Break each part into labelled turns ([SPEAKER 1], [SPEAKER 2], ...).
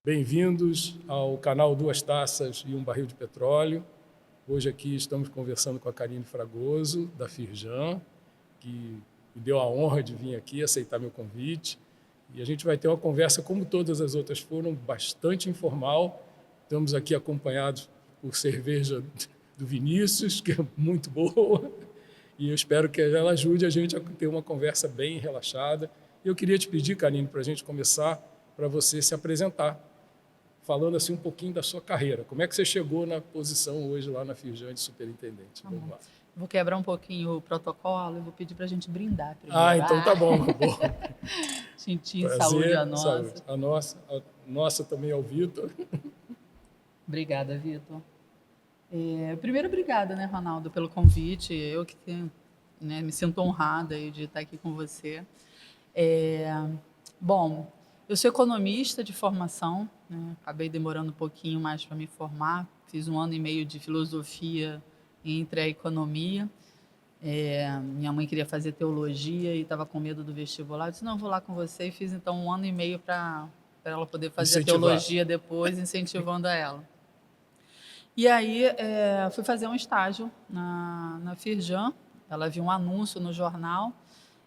[SPEAKER 1] Bem-vindos ao canal Duas Taças e um Barril de Petróleo. Hoje aqui estamos conversando com a Karine Fragoso, da Firjan, que me deu a honra de vir aqui aceitar meu convite. E a gente vai ter uma conversa, como todas as outras foram, bastante informal. Estamos aqui acompanhados por cerveja do Vinícius, que é muito boa. E eu espero que ela ajude a gente a ter uma conversa bem relaxada. E eu queria te pedir, Karine, para a gente começar, para você se apresentar, falando assim um pouquinho da sua carreira. Como é que você chegou na posição hoje lá na Firjan de superintendente? Vamos lá.
[SPEAKER 2] Vou quebrar um pouquinho o protocolo e vou pedir para a gente brindar primeiro.
[SPEAKER 1] Então tá bom.
[SPEAKER 2] Gentil, saúde
[SPEAKER 1] Prazer,
[SPEAKER 2] a nossa.
[SPEAKER 1] saúde. A nossa também é o Vitor.
[SPEAKER 2] Obrigada, Vitor. Primeiro, obrigada, né, Ronaldo, pelo convite. Eu que me sinto honrada aí de estar aqui com você. Bom, eu sou economista de formação, né? Acabei demorando um pouquinho mais para me formar. Fiz 1 ano e meio de filosofia entre a economia. Minha mãe queria fazer teologia e estava com medo do vestibular. Eu disse, não, vou lá com você. E fiz, então, 1 ano e meio para ela poder fazer a teologia depois, incentivando a ela. E aí, fui fazer um estágio na Firjan. Ela viu um anúncio no jornal.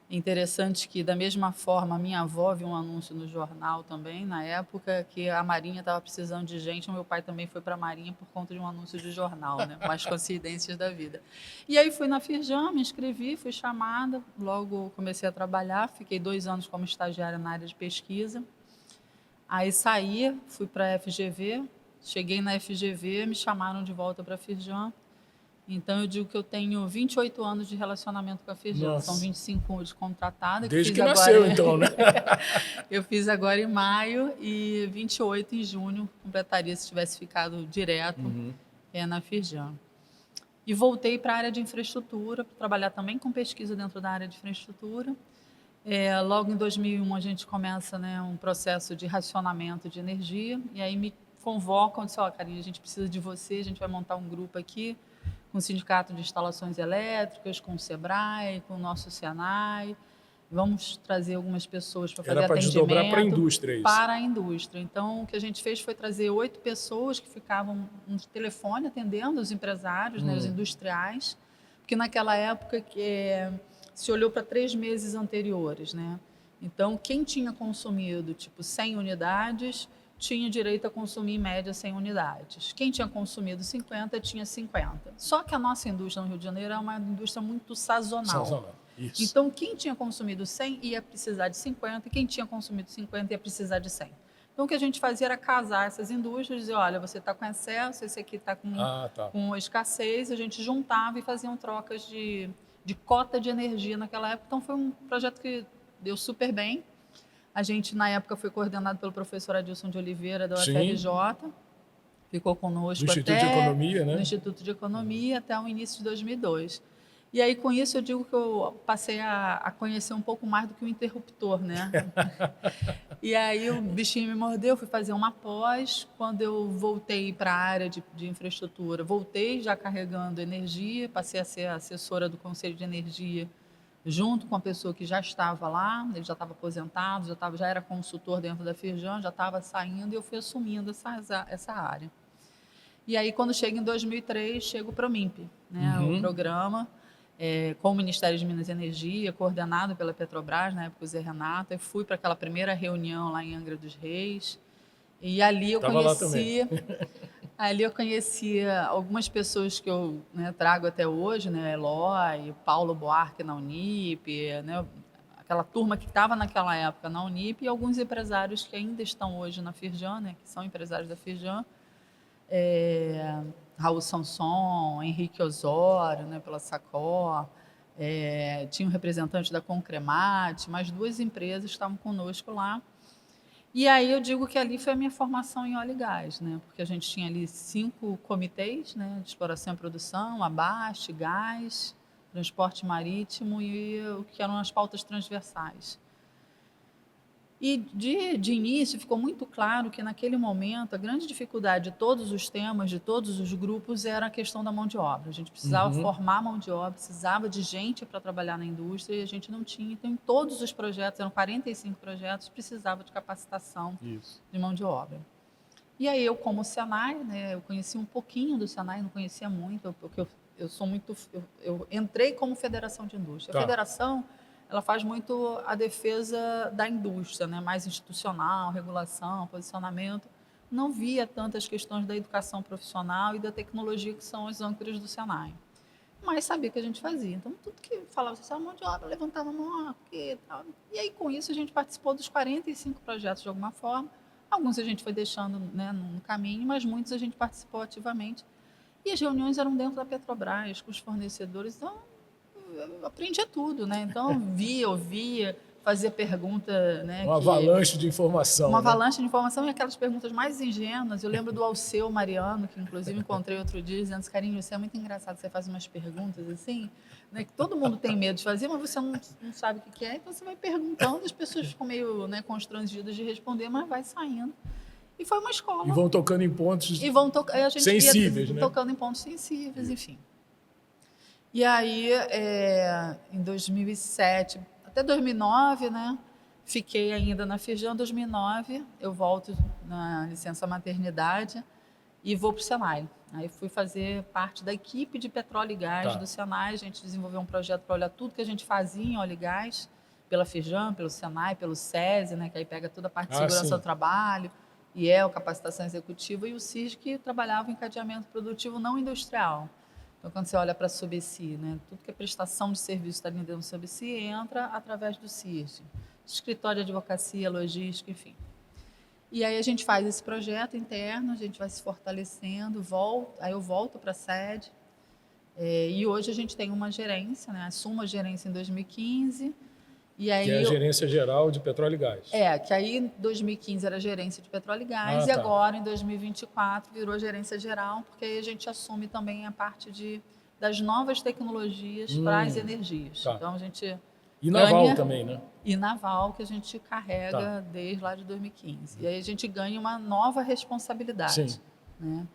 [SPEAKER 2] Interessante que, da mesma forma, a minha avó viu um anúncio no jornal também, na época, que a Marinha estava precisando de gente. O meu pai também foi para a Marinha por conta de um anúncio de jornal, né? Mais coincidências da vida. E aí fui na Firjan, me inscrevi, fui chamada, logo comecei a trabalhar, fiquei 2 anos como estagiária na área de pesquisa. Aí saí, fui para a FGV, cheguei na FGV, me chamaram de volta para a Firjan. Então, eu digo que eu tenho 28 anos de relacionamento com a Firjan.
[SPEAKER 1] Nossa.
[SPEAKER 2] São 25 de contratada.
[SPEAKER 1] Desde que nasceu, então, né?
[SPEAKER 2] Eu fiz agora em maio e 28 em junho. Completaria se tivesse ficado direto na Firjan. E voltei para a área de infraestrutura, para trabalhar também com pesquisa dentro da área de infraestrutura. Logo em 2001, a gente começa, né, um processo de racionamento de energia. E aí me convocam e dizem, Karine, a gente precisa de você, a gente vai montar um grupo aqui com o Sindicato de Instalações Elétricas, com o SEBRAE, com o nosso SENAI. Vamos trazer algumas pessoas para fazer atendimento.
[SPEAKER 1] Era para desdobrar para a indústria, isso?
[SPEAKER 2] Para a indústria. Então, o que a gente fez foi trazer 8 pessoas que ficavam no telefone atendendo os empresários, né, os industriais, porque naquela época se olhou para 3 meses anteriores, né? Então, quem tinha consumido, tipo, 100 unidades, tinha direito a consumir, em média, 100 unidades. Quem tinha consumido 50, tinha 50. Só que a nossa indústria no Rio de Janeiro é uma indústria muito sazonal.
[SPEAKER 1] Isso.
[SPEAKER 2] Então, quem tinha consumido 100 ia precisar de 50, e quem tinha consumido 50 ia precisar de 100. Então, o que a gente fazia era casar essas indústrias e dizer, olha, você está com excesso, esse aqui está com escassez, a gente juntava e faziam trocas de cota de energia naquela época. Então, foi um projeto que deu super bem. A gente, na época, foi coordenado pelo professor Adilson de Oliveira, da UFRJ. Ficou conosco
[SPEAKER 1] Instituto de Economia, né?
[SPEAKER 2] No Instituto de Economia, até o início de 2002. E aí, com isso, eu digo que eu passei a conhecer um pouco mais do que o interruptor, né? E aí, o bichinho me mordeu, fui fazer uma pós. Quando eu voltei para a área de infraestrutura, voltei já carregando energia, passei a ser assessora do Conselho de Energia, junto com a pessoa que já estava lá, ele já estava aposentado, já era consultor dentro da Firjan, já estava saindo e eu fui assumindo essa área. E aí, quando chega em 2003, chego para o MIMP, né, o programa, com o Ministério de Minas e Energia, coordenado pela Petrobras, na época o Zé Renato, e fui para aquela primeira reunião lá em Angra dos Reis, e ali eu conheci algumas pessoas que eu, né, trago até hoje, né, Eloy, Paulo Buarque na Unip, né, aquela turma que estava naquela época na Unip, e alguns empresários que ainda estão hoje na Firjan, né, que são empresários da Firjan, Raul Sanson, Henrique Osório, né, pela Sacor, tinha um representante da Concremate, mais 2 empresas estavam conosco lá. E aí eu digo que ali foi a minha formação em óleo e gás, né? Porque a gente tinha ali 5 comitês, né? De exploração e produção, abaste, gás, transporte marítimo e o que eram as pautas transversais. E de início ficou muito claro que naquele momento a grande dificuldade de todos os temas, de todos os grupos, era a questão da mão de obra. A gente precisava formar mão de obra, precisava de gente para trabalhar na indústria e a gente não tinha. Então, em todos os projetos, eram 45 projetos, precisava de capacitação de mão de obra. E aí eu, como Senai, né, eu conheci um pouquinho do Senai, não conhecia muito, porque eu sou muito, eu entrei como federação de indústria.
[SPEAKER 1] Tá.
[SPEAKER 2] A federação, ela faz muito a defesa da indústria, né, mais institucional, regulação, posicionamento. Não via tantas questões da educação profissional e da tecnologia que são as âncoras do Senai. Mas sabia que a gente fazia. Então, tudo que falava assim, mão de obra, levantava a mão, aqui e tal. E aí, com isso, a gente participou dos 45 projetos de alguma forma. Alguns a gente foi deixando, né, no caminho, mas muitos a gente participou ativamente. E as reuniões eram dentro da Petrobras, com os fornecedores. Então, eu aprendia tudo, né? Então, via, ouvia, fazia pergunta, né?
[SPEAKER 1] Uma avalanche de informação.
[SPEAKER 2] Uma
[SPEAKER 1] né?
[SPEAKER 2] avalanche de informação e aquelas perguntas mais ingênuas. Eu lembro do Alceu Mariano, que inclusive encontrei outro dia, dizendo: Carinho, você é muito engraçado, você faz umas perguntas assim, né, que todo mundo tem medo de fazer, mas você não sabe o que é, então você vai perguntando, as pessoas ficam meio, né, constrangidas de responder, mas vai saindo. E foi uma escola.
[SPEAKER 1] E vão tocando em pontos
[SPEAKER 2] a gente
[SPEAKER 1] sensíveis,
[SPEAKER 2] ia
[SPEAKER 1] né?
[SPEAKER 2] tocando em pontos sensíveis, enfim. E aí, em 2007, até 2009, né? Fiquei ainda na Firjan. Em 2009, eu volto na licença maternidade e vou para o Senai. Aí fui fazer parte da equipe de petróleo e gás do Senai. A gente desenvolveu um projeto para olhar tudo que a gente fazia em óleo e gás, pela Firjan, pelo Senai, pelo SESI, né? Que aí pega toda a parte de segurança do trabalho, IEL, capacitação executiva, e o CIS, que trabalhava em cadeamento produtivo não industrial. Então, quando você olha para a SUBSI, né, tudo que é prestação de serviço está dentro do SUBSI entra através do CIRG, escritório de advocacia, logística, enfim. E aí a gente faz esse projeto interno, a gente vai se fortalecendo, aí eu volto para a sede, e hoje a gente tem uma gerência, né, assumo a gerência em 2015, e aí
[SPEAKER 1] que é a gerência geral de petróleo e gás.
[SPEAKER 2] Que aí em 2015 era gerência de petróleo e gás, e agora em 2024 virou gerência geral, porque aí a gente assume também a parte das novas tecnologias para as energias.
[SPEAKER 1] Tá.
[SPEAKER 2] Então a gente
[SPEAKER 1] E naval também, né?
[SPEAKER 2] E naval, que a gente carrega desde lá de 2015. E aí a gente ganha uma nova responsabilidade.
[SPEAKER 1] Sim.
[SPEAKER 2] Né?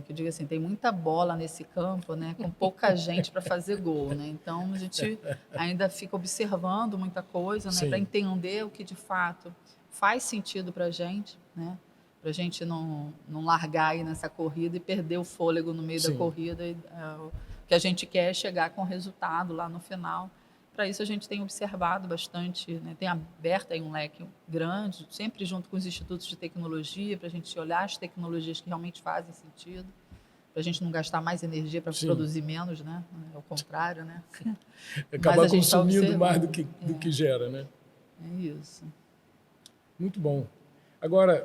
[SPEAKER 2] Que eu digo assim, tem muita bola nesse campo, né, com pouca gente para fazer gol, né? Então a gente ainda fica observando muita coisa, né, para entender o que de fato faz sentido para a gente, né? Para a gente não largar aí nessa corrida e perder o fôlego no meio da corrida. O que a gente quer é chegar com resultado lá no final. Para isso a gente tem observado bastante, né? Tem aberto aí um leque grande, sempre junto com os institutos de tecnologia, para a gente olhar as tecnologias que realmente fazem sentido, para a gente não gastar mais energia para produzir menos, né? É o contrário, né?
[SPEAKER 1] Acabar consumindo mais do que gera, né?
[SPEAKER 2] É isso.
[SPEAKER 1] Muito bom. Agora,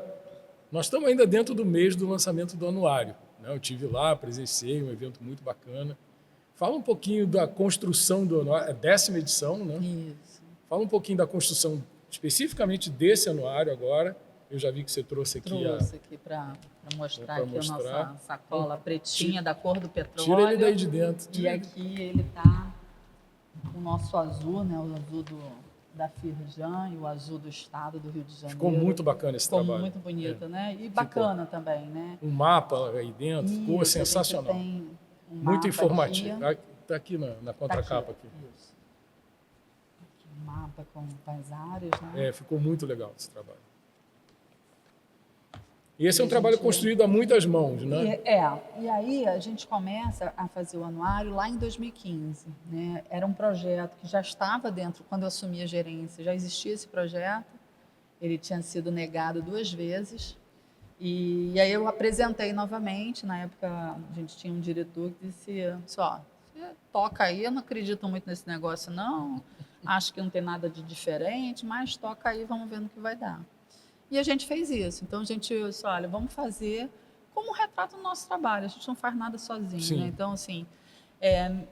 [SPEAKER 1] nós estamos ainda dentro do mês do lançamento do anuário, né? Eu estive lá, presenciei um evento muito bacana. Fala um pouquinho da construção do anuário, é a 10ª edição, né?
[SPEAKER 2] Isso.
[SPEAKER 1] Fala um pouquinho da construção especificamente desse anuário agora. Eu já vi que você trouxe aqui.
[SPEAKER 2] Trouxe aqui para mostrar aqui a nossa sacola pretinha da cor do petróleo.
[SPEAKER 1] Tira ele daí de dentro.
[SPEAKER 2] E aqui ele está o nosso azul, né? O azul da Firjan e o azul do estado do Rio de Janeiro.
[SPEAKER 1] Ficou muito bacana esse trabalho.
[SPEAKER 2] Ficou muito bonito, né? E bacana também, né?
[SPEAKER 1] Um mapa aí dentro, ficou sensacional. Muito informativo. Está aqui na contracapa. Aqui.
[SPEAKER 2] Isso. Aqui um mapa com as áreas, né?
[SPEAKER 1] Ficou muito legal esse trabalho. E esse é um trabalho construído a muitas mãos, né?
[SPEAKER 2] E aí a gente começa a fazer o anuário lá em 2015. Né? Era um projeto que já estava dentro, quando eu assumi a gerência, já existia esse projeto. Ele tinha sido negado 2 vezes. E aí eu apresentei novamente. Na época a gente tinha um diretor que disse: você toca aí, eu não acredito muito nesse negócio não, acho que não tem nada de diferente, mas toca aí, vamos ver no que vai dar. E a gente fez isso. Então a gente disse: olha, vamos fazer como um retrato do nosso trabalho, a gente não faz nada sozinho. Né? Então, assim,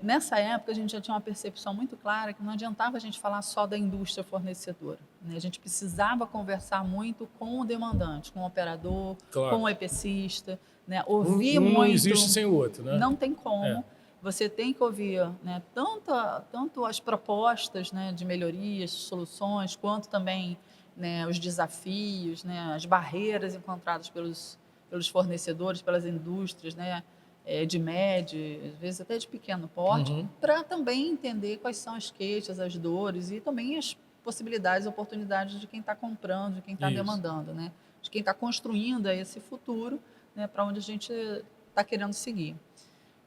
[SPEAKER 2] nessa época a gente já tinha uma percepção muito clara que não adiantava a gente falar só da indústria fornecedora. Né? A gente precisava conversar muito com o demandante, com o operador, com o EPCista, né? Ouvir muito.
[SPEAKER 1] Não existe sem o outro, né?
[SPEAKER 2] Não tem como. Você tem que ouvir, né, tanto as propostas, né, de melhorias, soluções, quanto também, né, os desafios, né, as barreiras encontradas pelos fornecedores, pelas indústrias, né, de médio, às vezes até de pequeno porte, para também entender quais são as queixas, as dores e também as possibilidades, oportunidades de quem está comprando, de quem está demandando, né? de quem está construindo esse futuro, né, para onde a gente está querendo seguir.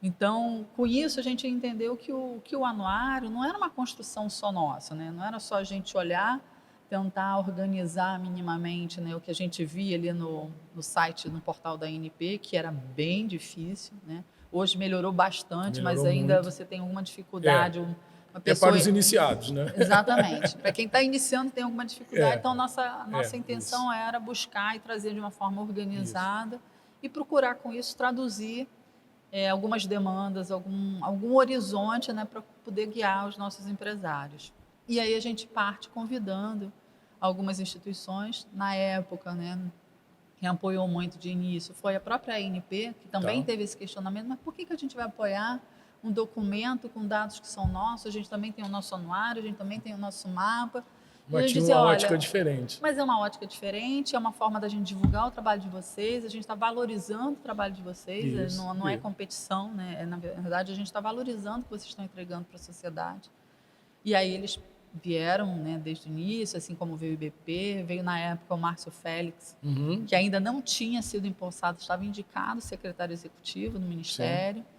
[SPEAKER 2] Então, com isso, a gente entendeu que o anuário não era uma construção só nossa, né? Não era só a gente olhar, tentar organizar minimamente, né, o que a gente via ali no site, no portal da ANP, que era bem difícil, né? Hoje melhorou bastante, mas
[SPEAKER 1] Melhorou
[SPEAKER 2] ainda
[SPEAKER 1] muito.
[SPEAKER 2] você tem alguma dificuldade. Uma
[SPEAKER 1] É
[SPEAKER 2] pessoa...
[SPEAKER 1] para os iniciados, né?
[SPEAKER 2] Exatamente. Para quem está iniciando tem alguma dificuldade. Então, a nossa intenção
[SPEAKER 1] isso.
[SPEAKER 2] era buscar e trazer de uma forma organizada
[SPEAKER 1] Isso.
[SPEAKER 2] e procurar, com isso, traduzir algumas demandas, algum horizonte, né, para poder guiar os nossos empresários. E aí a gente parte convidando algumas instituições. Na época, né, quem apoiou muito de início foi a própria ANP, que também teve esse questionamento, mas por que a gente vai apoiar um documento com dados que são nossos? A gente também tem o nosso anuário, a gente também tem o nosso mapa. E a
[SPEAKER 1] Mas
[SPEAKER 2] gente
[SPEAKER 1] tinha
[SPEAKER 2] dizia,
[SPEAKER 1] uma
[SPEAKER 2] olha,
[SPEAKER 1] ótica diferente.
[SPEAKER 2] mas é uma ótica diferente, é uma forma da gente divulgar o trabalho de vocês, a gente está valorizando o trabalho de vocês, não é competição, né? Na verdade, a gente está valorizando o que vocês estão entregando para a sociedade. E aí eles vieram, né, desde o início, assim como veio o IBP, veio na época o Márcio Félix, que ainda não tinha sido empossado, estava indicado secretário executivo do Ministério. Sim.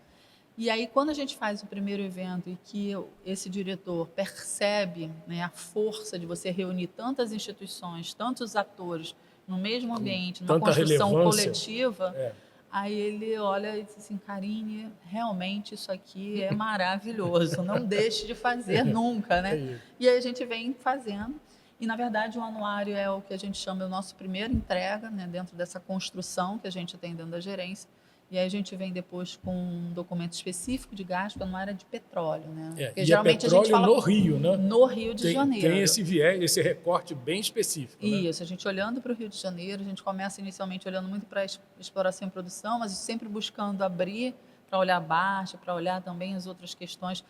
[SPEAKER 2] E aí, quando a gente faz o primeiro evento e que esse diretor percebe, né, a força de você reunir tantas instituições, tantos atores no mesmo ambiente, numa construção coletiva, aí ele olha e diz assim, Karine, realmente isso aqui é maravilhoso, não deixe de fazer nunca, né? E aí a gente vem fazendo. E, na verdade, o anuário é o que a gente chama de nossa primeira entrega, né, dentro dessa construção que a gente tem dentro da gerência. E aí a gente vem depois com um documento específico de gasto, não era de petróleo, né?
[SPEAKER 1] Porque geralmente petróleo a gente fala no Rio, né?
[SPEAKER 2] No Rio de Janeiro.
[SPEAKER 1] Tem esse viés, esse recorte bem específico.
[SPEAKER 2] Isso, a gente olhando para o Rio de Janeiro, a gente começa inicialmente olhando muito para a exploração e produção, mas sempre buscando abrir para olhar Baixa, para olhar também as outras questões,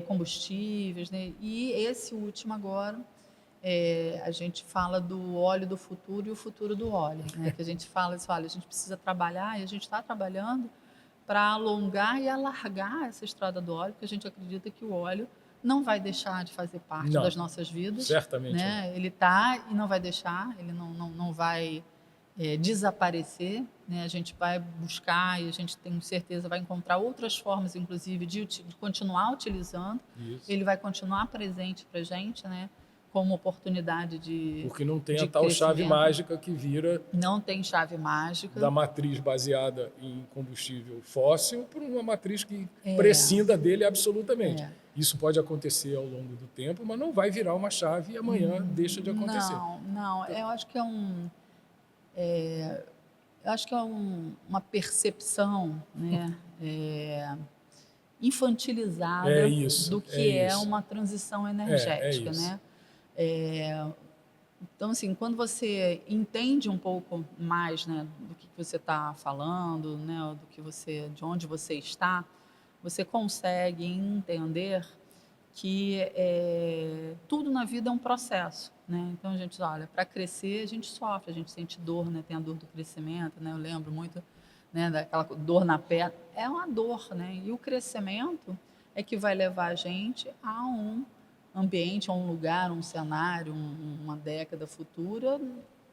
[SPEAKER 2] combustíveis, né? E esse último agora, a gente fala do óleo do futuro e o futuro do óleo, né? Que a gente fala, olha, a gente precisa trabalhar e a gente está trabalhando para alongar e alargar essa estrada do óleo, porque a gente acredita que o óleo não vai deixar de fazer parte das nossas vidas.
[SPEAKER 1] Certamente.
[SPEAKER 2] Né? Não. Ele está e não vai deixar, ele não vai desaparecer. Né? A gente vai buscar e a gente tem certeza vai encontrar outras formas, inclusive, de continuar utilizando. Isso. Ele vai continuar presente para a gente, né? Como oportunidade de
[SPEAKER 1] porque não tem a tal chave mágica que vira...
[SPEAKER 2] Não tem chave mágica.
[SPEAKER 1] Da matriz baseada em combustível fóssil para uma matriz que prescinda dele absolutamente. Isso pode acontecer ao longo do tempo, mas não vai virar uma chave e amanhã deixa de acontecer.
[SPEAKER 2] Não. Eu acho que uma percepção, né, infantilizada do que é uma transição energética, né? Então, assim, quando você entende um pouco mais, né, do que você está falando, né, de onde você está, você consegue entender que tudo na vida é um processo, né? Então a gente olha, para crescer a gente sofre, a gente sente dor, né? Tem a dor do crescimento, né? Eu lembro muito, né, daquela dor na perna, é uma dor, né? E o crescimento é que vai levar a gente a um ambiente, a um lugar, um cenário, uma década futura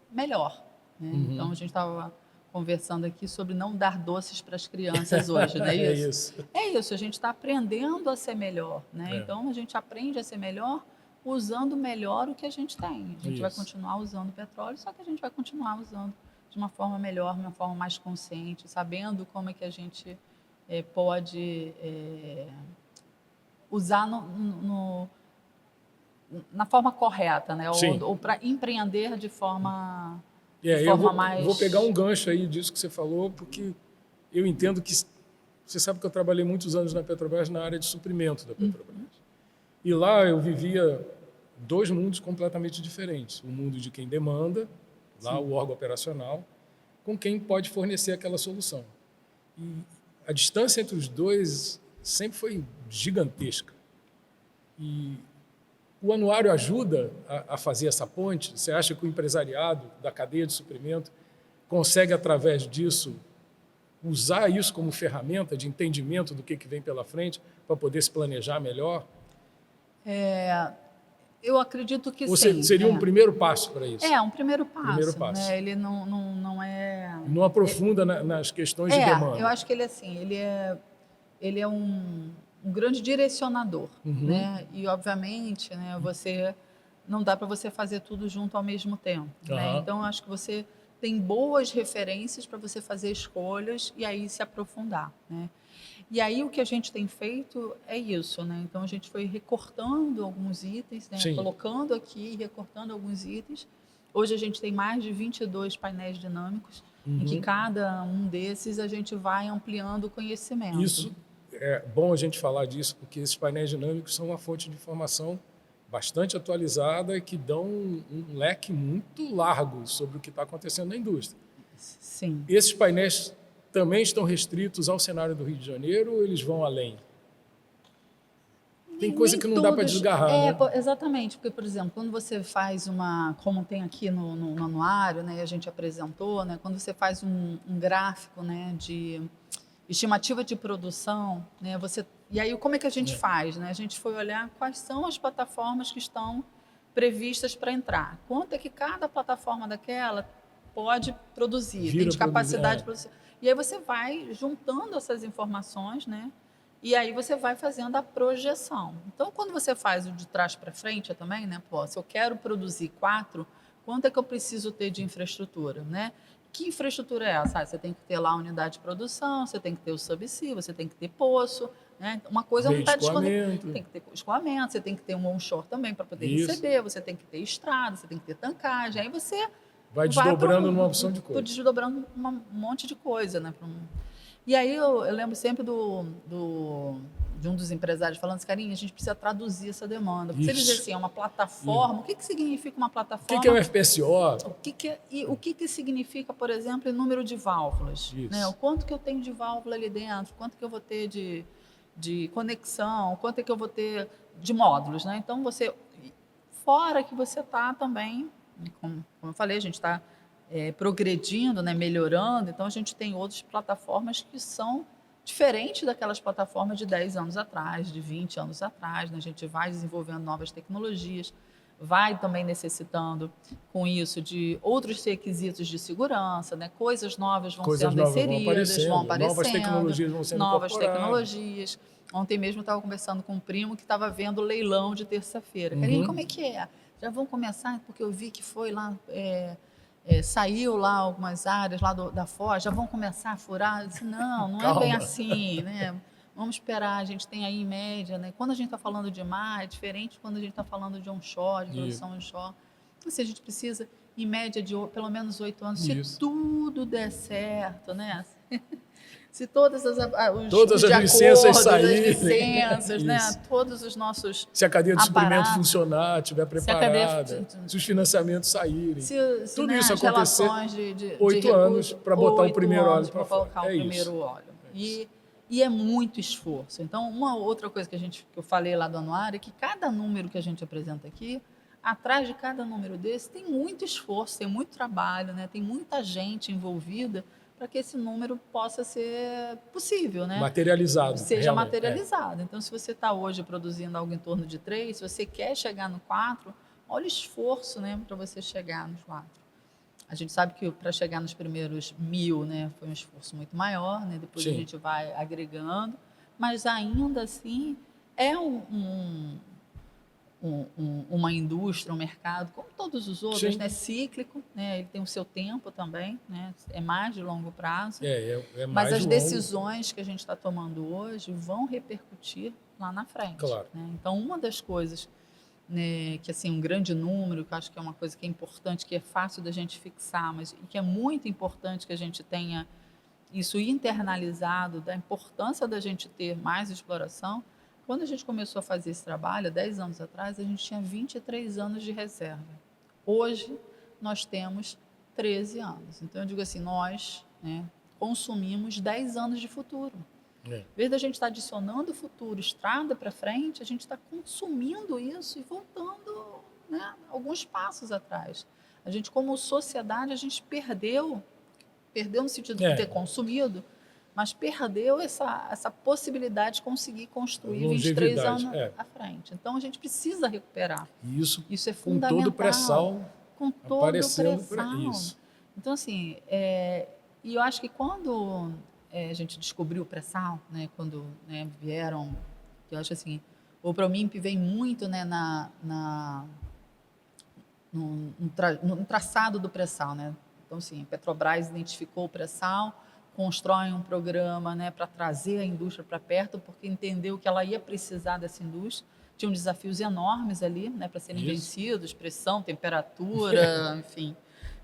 [SPEAKER 2] melhor, né? Então a gente estava conversando aqui sobre não dar doces para as crianças hoje, não é isso? É isso, a gente está aprendendo a ser melhor, né? Então a gente aprende a ser melhor usando melhor o que a gente tem. A gente vai continuar usando petróleo, só que a gente vai continuar usando de uma forma melhor, de uma forma mais consciente, sabendo como é que a gente pode usar na forma correta, né? Ou para empreender de forma...
[SPEAKER 1] Vou pegar um gancho aí disso que você falou, porque eu entendo que... Você sabe que eu trabalhei muitos anos na Petrobras, na área de suprimento da Petrobras. E lá eu vivia dois mundos completamente diferentes. O mundo de quem demanda, lá o órgão operacional, com quem pode fornecer aquela solução. E a distância entre os dois sempre foi gigantesca. E o anuário ajuda a fazer essa ponte? Você acha que o empresariado da cadeia de suprimento consegue, através disso, usar isso como ferramenta de entendimento do que vem pela frente para poder se planejar melhor?
[SPEAKER 2] Eu acredito que
[SPEAKER 1] Ou
[SPEAKER 2] sim.
[SPEAKER 1] seria um primeiro passo para isso?
[SPEAKER 2] Um primeiro passo. Né? Ele não é...
[SPEAKER 1] Não aprofunda nas questões de demanda.
[SPEAKER 2] Eu acho que ele, assim, ele é um grande direcionador. Né? E, obviamente, né, não dá para você fazer tudo junto ao mesmo tempo. Né? Então, eu acho que você tem boas referências para você fazer escolhas e aí se aprofundar. Né? E aí o que a gente tem feito é isso, né? Então a gente foi recortando alguns itens, né? Colocando aqui, recortando alguns itens. Hoje a gente tem mais de 22 painéis dinâmicos, em que cada um desses a gente vai ampliando o conhecimento.
[SPEAKER 1] Isso é bom a gente falar disso, porque esses painéis dinâmicos são uma fonte de informação bastante atualizada e que dão um leque muito largo sobre o que está acontecendo na indústria.
[SPEAKER 2] Sim.
[SPEAKER 1] Esses painéis também estão restritos ao cenário do Rio de Janeiro ou eles vão além? Tem coisa que não dá para desgarrar, né?
[SPEAKER 2] Exatamente, porque, por exemplo, quando você faz como tem aqui no anuário, né, a gente apresentou, né, quando você faz um gráfico, né, de estimativa de produção, né, e aí como é que a gente faz? Né? A gente foi olhar quais são as plataformas que estão previstas para entrar. Quanto é que cada plataforma daquela pode produzir, tem de capacidade de produzir. E aí você vai juntando essas informações, né? E aí você vai fazendo a projeção. Então, quando você faz o de trás para frente também, né? Pô, se eu quero produzir 4, quanto é que eu preciso ter de infraestrutura, né? Que infraestrutura é essa? Você tem que ter lá a unidade de produção, você tem que ter o subsea, você tem que ter poço, né? Uma coisa não está disponível. Tem que ter escoamento, você tem que ter um onshore também para poder receber, você tem que ter estrada, você tem que ter tancagem. Aí você
[SPEAKER 1] vai desdobrando numa opção de coisa.
[SPEAKER 2] Desdobrando um monte de coisa, né? E aí eu lembro sempre de um dos empresários falando assim, Carinha, a gente precisa traduzir essa demanda. Porque se ele dizer assim, é uma plataforma, o que significa uma plataforma?
[SPEAKER 1] O que é o FPSO?
[SPEAKER 2] O que significa, por exemplo, o número de válvulas? Né? O quanto que eu tenho de válvula ali dentro? Quanto que eu vou ter de conexão? Quanto é que eu vou ter de módulos? Né? Então, fora que você está também, como eu falei, a gente está progredindo, né, melhorando, então a gente tem outras plataformas que são diferentes daquelas plataformas de 10 anos atrás, de 20 anos atrás, né? A gente vai desenvolvendo novas tecnologias, vai também necessitando com isso de outros requisitos de segurança, né? Coisas novas vão sendo inseridas, vão aparecendo,
[SPEAKER 1] novas tecnologias vão sendo
[SPEAKER 2] incorporadas. Ontem mesmo eu estava conversando com um primo que estava vendo o leilão de terça-feira. Carinho, como é que é? Já vão começar? Porque eu vi que foi lá... saiu lá algumas áreas lá da Foz, já vão começar a furar. Eu disse, não é bem assim, né? Vamos esperar, a gente tem aí em média, né? Quando a gente está falando de mar, é diferente de quando a gente está falando de onshore, de produção onshore. Então, assim, a gente precisa, em média, de pelo menos 8 anos, se tudo der certo, né? Se todas as
[SPEAKER 1] licenças saírem,
[SPEAKER 2] né? Todos os nossos
[SPEAKER 1] se a cadeia de suprimento funcionar, estiver preparada, se os financiamentos saírem, tudo isso acontecer, 8 anos para botar o primeiro óleo para fora.
[SPEAKER 2] E é muito esforço. Então, uma outra coisa que eu falei lá do anuário é que cada número que a gente apresenta aqui, atrás de cada número desse, tem muito esforço, tem muito trabalho, né? Tem muita gente envolvida para que esse número possa ser possível, né?
[SPEAKER 1] Materializado.
[SPEAKER 2] Seja materializado. Então, se você está hoje produzindo algo em torno de 3, se você quer chegar no 4, olha o esforço, né, para você chegar nos 4. A gente sabe que para chegar nos primeiros 1.000, né, foi um esforço muito maior, né? Depois a gente vai agregando, mas ainda assim é uma indústria, um mercado, como todos os outros, né, cíclico, né, ele tem o seu tempo também, né, é mais de longo prazo, mas as decisões que a gente está tomando hoje vão repercutir lá na frente.
[SPEAKER 1] Claro.
[SPEAKER 2] Né? Então, uma das coisas, né, que assim, um grande número, que eu acho que é uma coisa que é importante, que é fácil da gente fixar, mas que é muito importante que a gente tenha isso internalizado, da importância da gente ter mais exploração. Quando a gente começou a fazer esse trabalho, 10 anos atrás, a gente tinha 23 anos de reserva. Hoje, nós temos 13 anos. Então, eu digo assim, nós, né, consumimos 10 anos de futuro. Em vez da gente estar adicionando futuro, estrada para frente, a gente está consumindo isso e voltando, né, alguns passos atrás. A gente, como sociedade, a gente perdeu no sentido de ter consumido, mas perdeu essa possibilidade de conseguir construir 23
[SPEAKER 1] Longevidade,
[SPEAKER 2] anos à frente. Então, a gente precisa recuperar.
[SPEAKER 1] E isso
[SPEAKER 2] Isso é
[SPEAKER 1] com
[SPEAKER 2] fundamental.
[SPEAKER 1] todo o pré-sal
[SPEAKER 2] Com todo o
[SPEAKER 1] aparecendo para
[SPEAKER 2] pré-sal.
[SPEAKER 1] isso.
[SPEAKER 2] Então, assim, e eu acho que quando a gente descobriu o pré-sal, né, quando vieram, eu acho assim, o Promimp vem muito, né, no traçado do pré-sal, né? Então, assim, a Petrobras identificou o pré-sal, constrói um programa, né, para trazer a indústria para perto, porque entendeu que ela ia precisar dessa indústria. Tinham desafios enormes ali, né, para serem vencidos, pressão, temperatura, enfim,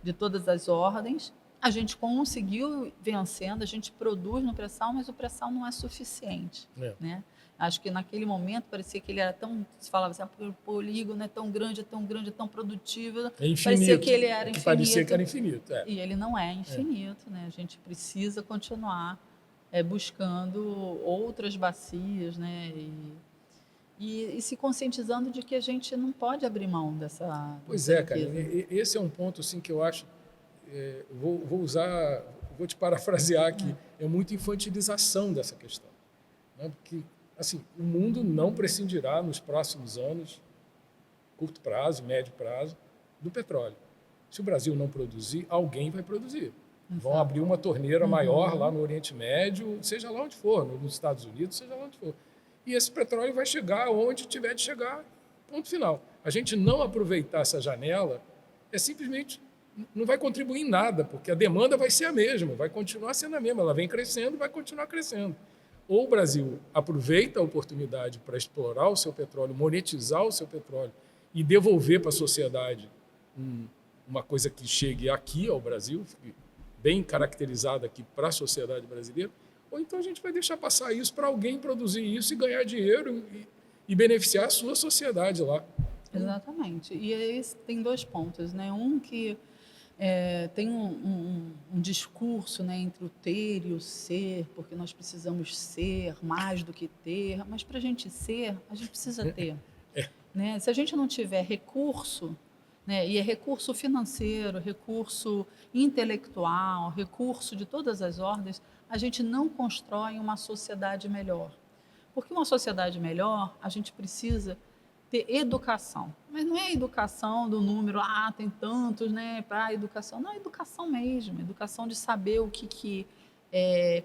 [SPEAKER 2] de todas as ordens. A gente conseguiu vencendo, a gente produz no pré-sal, mas o pré-sal não é suficiente, né? Acho que naquele momento parecia que ele era tão, se falava assim, o polígono é tão grande, é tão grande, é tão produtivo.
[SPEAKER 1] É infinito.
[SPEAKER 2] Parecia que ele era infinito.
[SPEAKER 1] Parecia que era infinito.
[SPEAKER 2] E ele não é infinito, né? A gente precisa continuar buscando outras bacias, né? E se conscientizando de que a gente não pode abrir mão dessa
[SPEAKER 1] Pois é, cara.
[SPEAKER 2] riqueza.
[SPEAKER 1] Esse é um ponto assim, que eu acho, vou te parafrasear aqui, é muita infantilização dessa questão. Né? Porque, assim, o mundo não prescindirá nos próximos anos, curto prazo, médio prazo, do petróleo. Se o Brasil não produzir, alguém vai produzir. Vão abrir uma torneira maior lá no Oriente Médio, seja lá onde for, nos Estados Unidos, seja lá onde for. E esse petróleo vai chegar onde tiver de chegar, ponto final. A gente não aproveitar essa janela simplesmente não vai contribuir em nada, porque a demanda vai ser a mesma, vai continuar sendo a mesma, ela vem crescendo, vai continuar crescendo. Ou o Brasil aproveita a oportunidade para explorar o seu petróleo, monetizar o seu petróleo e devolver para a sociedade uma coisa que chegue aqui ao Brasil, bem caracterizada aqui para a sociedade brasileira, ou então a gente vai deixar passar isso para alguém produzir isso e ganhar dinheiro e beneficiar a sua sociedade lá.
[SPEAKER 2] Exatamente. E aí tem dois pontos, né? Um que tem um discurso, né, entre o ter e o ser, porque nós precisamos ser mais do que ter, mas para a gente ser, a gente precisa ter. Né? Se a gente não tiver recurso, né, e é recurso financeiro, recurso intelectual, recurso de todas as ordens, a gente não constrói uma sociedade melhor. Porque uma sociedade melhor, a gente precisa ter educação. Mas não é a educação do número, tem tantos, né, para a educação. Não, é educação mesmo, educação de saber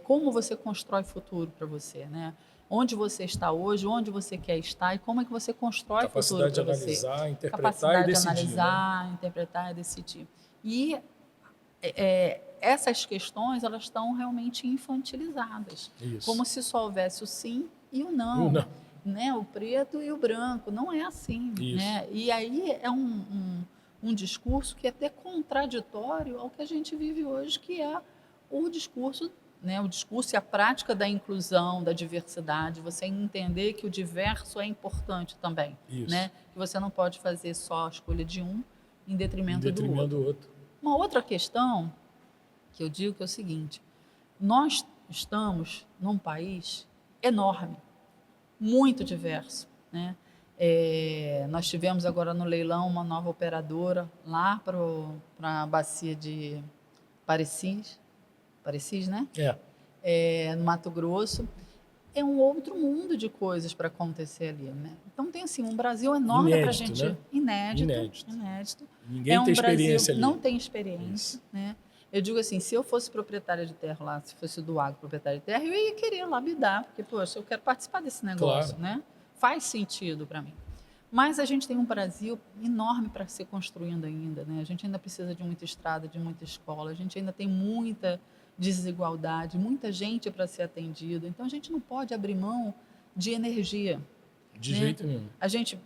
[SPEAKER 2] como você constrói futuro para você, né? Onde você está hoje, onde você quer estar e como é que você constrói futuro para você.
[SPEAKER 1] Capacidade de analisar, interpretar
[SPEAKER 2] Capacidade
[SPEAKER 1] e decidir.
[SPEAKER 2] De analisar,
[SPEAKER 1] né?
[SPEAKER 2] interpretar e decidir. E essas questões, elas estão realmente infantilizadas.
[SPEAKER 1] Isso.
[SPEAKER 2] Como se só houvesse o sim e o não. Né? O preto e o branco. Não é assim. Né? E aí é um discurso que é até contraditório ao que a gente vive hoje, que é o discurso, né? O discurso e a prática da inclusão, da diversidade, você entender que o diverso é importante também. Né? Que você não pode fazer só a escolha de um em detrimento do outro. Uma outra questão que eu digo que é o seguinte: nós estamos num país enorme, muito diverso, né? Nós tivemos agora no leilão uma nova operadora lá para a bacia de Parecis, né? No Mato Grosso. É um outro mundo de coisas para acontecer ali, né? Então tem assim um Brasil enorme para a gente,
[SPEAKER 1] né?
[SPEAKER 2] Inédito.
[SPEAKER 1] Ninguém tem experiência ali.
[SPEAKER 2] Não tem experiência, né? Eu digo assim, se eu fosse proprietária de terra lá, se fosse do agro proprietária de terra, eu ia querer lapidar, porque poxa, eu quero participar desse negócio, né? Faz sentido para mim. Mas a gente tem um Brasil enorme para ser construindo ainda, né? A gente ainda precisa de muita estrada, de muita escola, a gente ainda tem muita desigualdade, muita gente para ser atendida. Então, a gente não pode abrir mão de energia.
[SPEAKER 1] De jeito nenhum.
[SPEAKER 2] A gente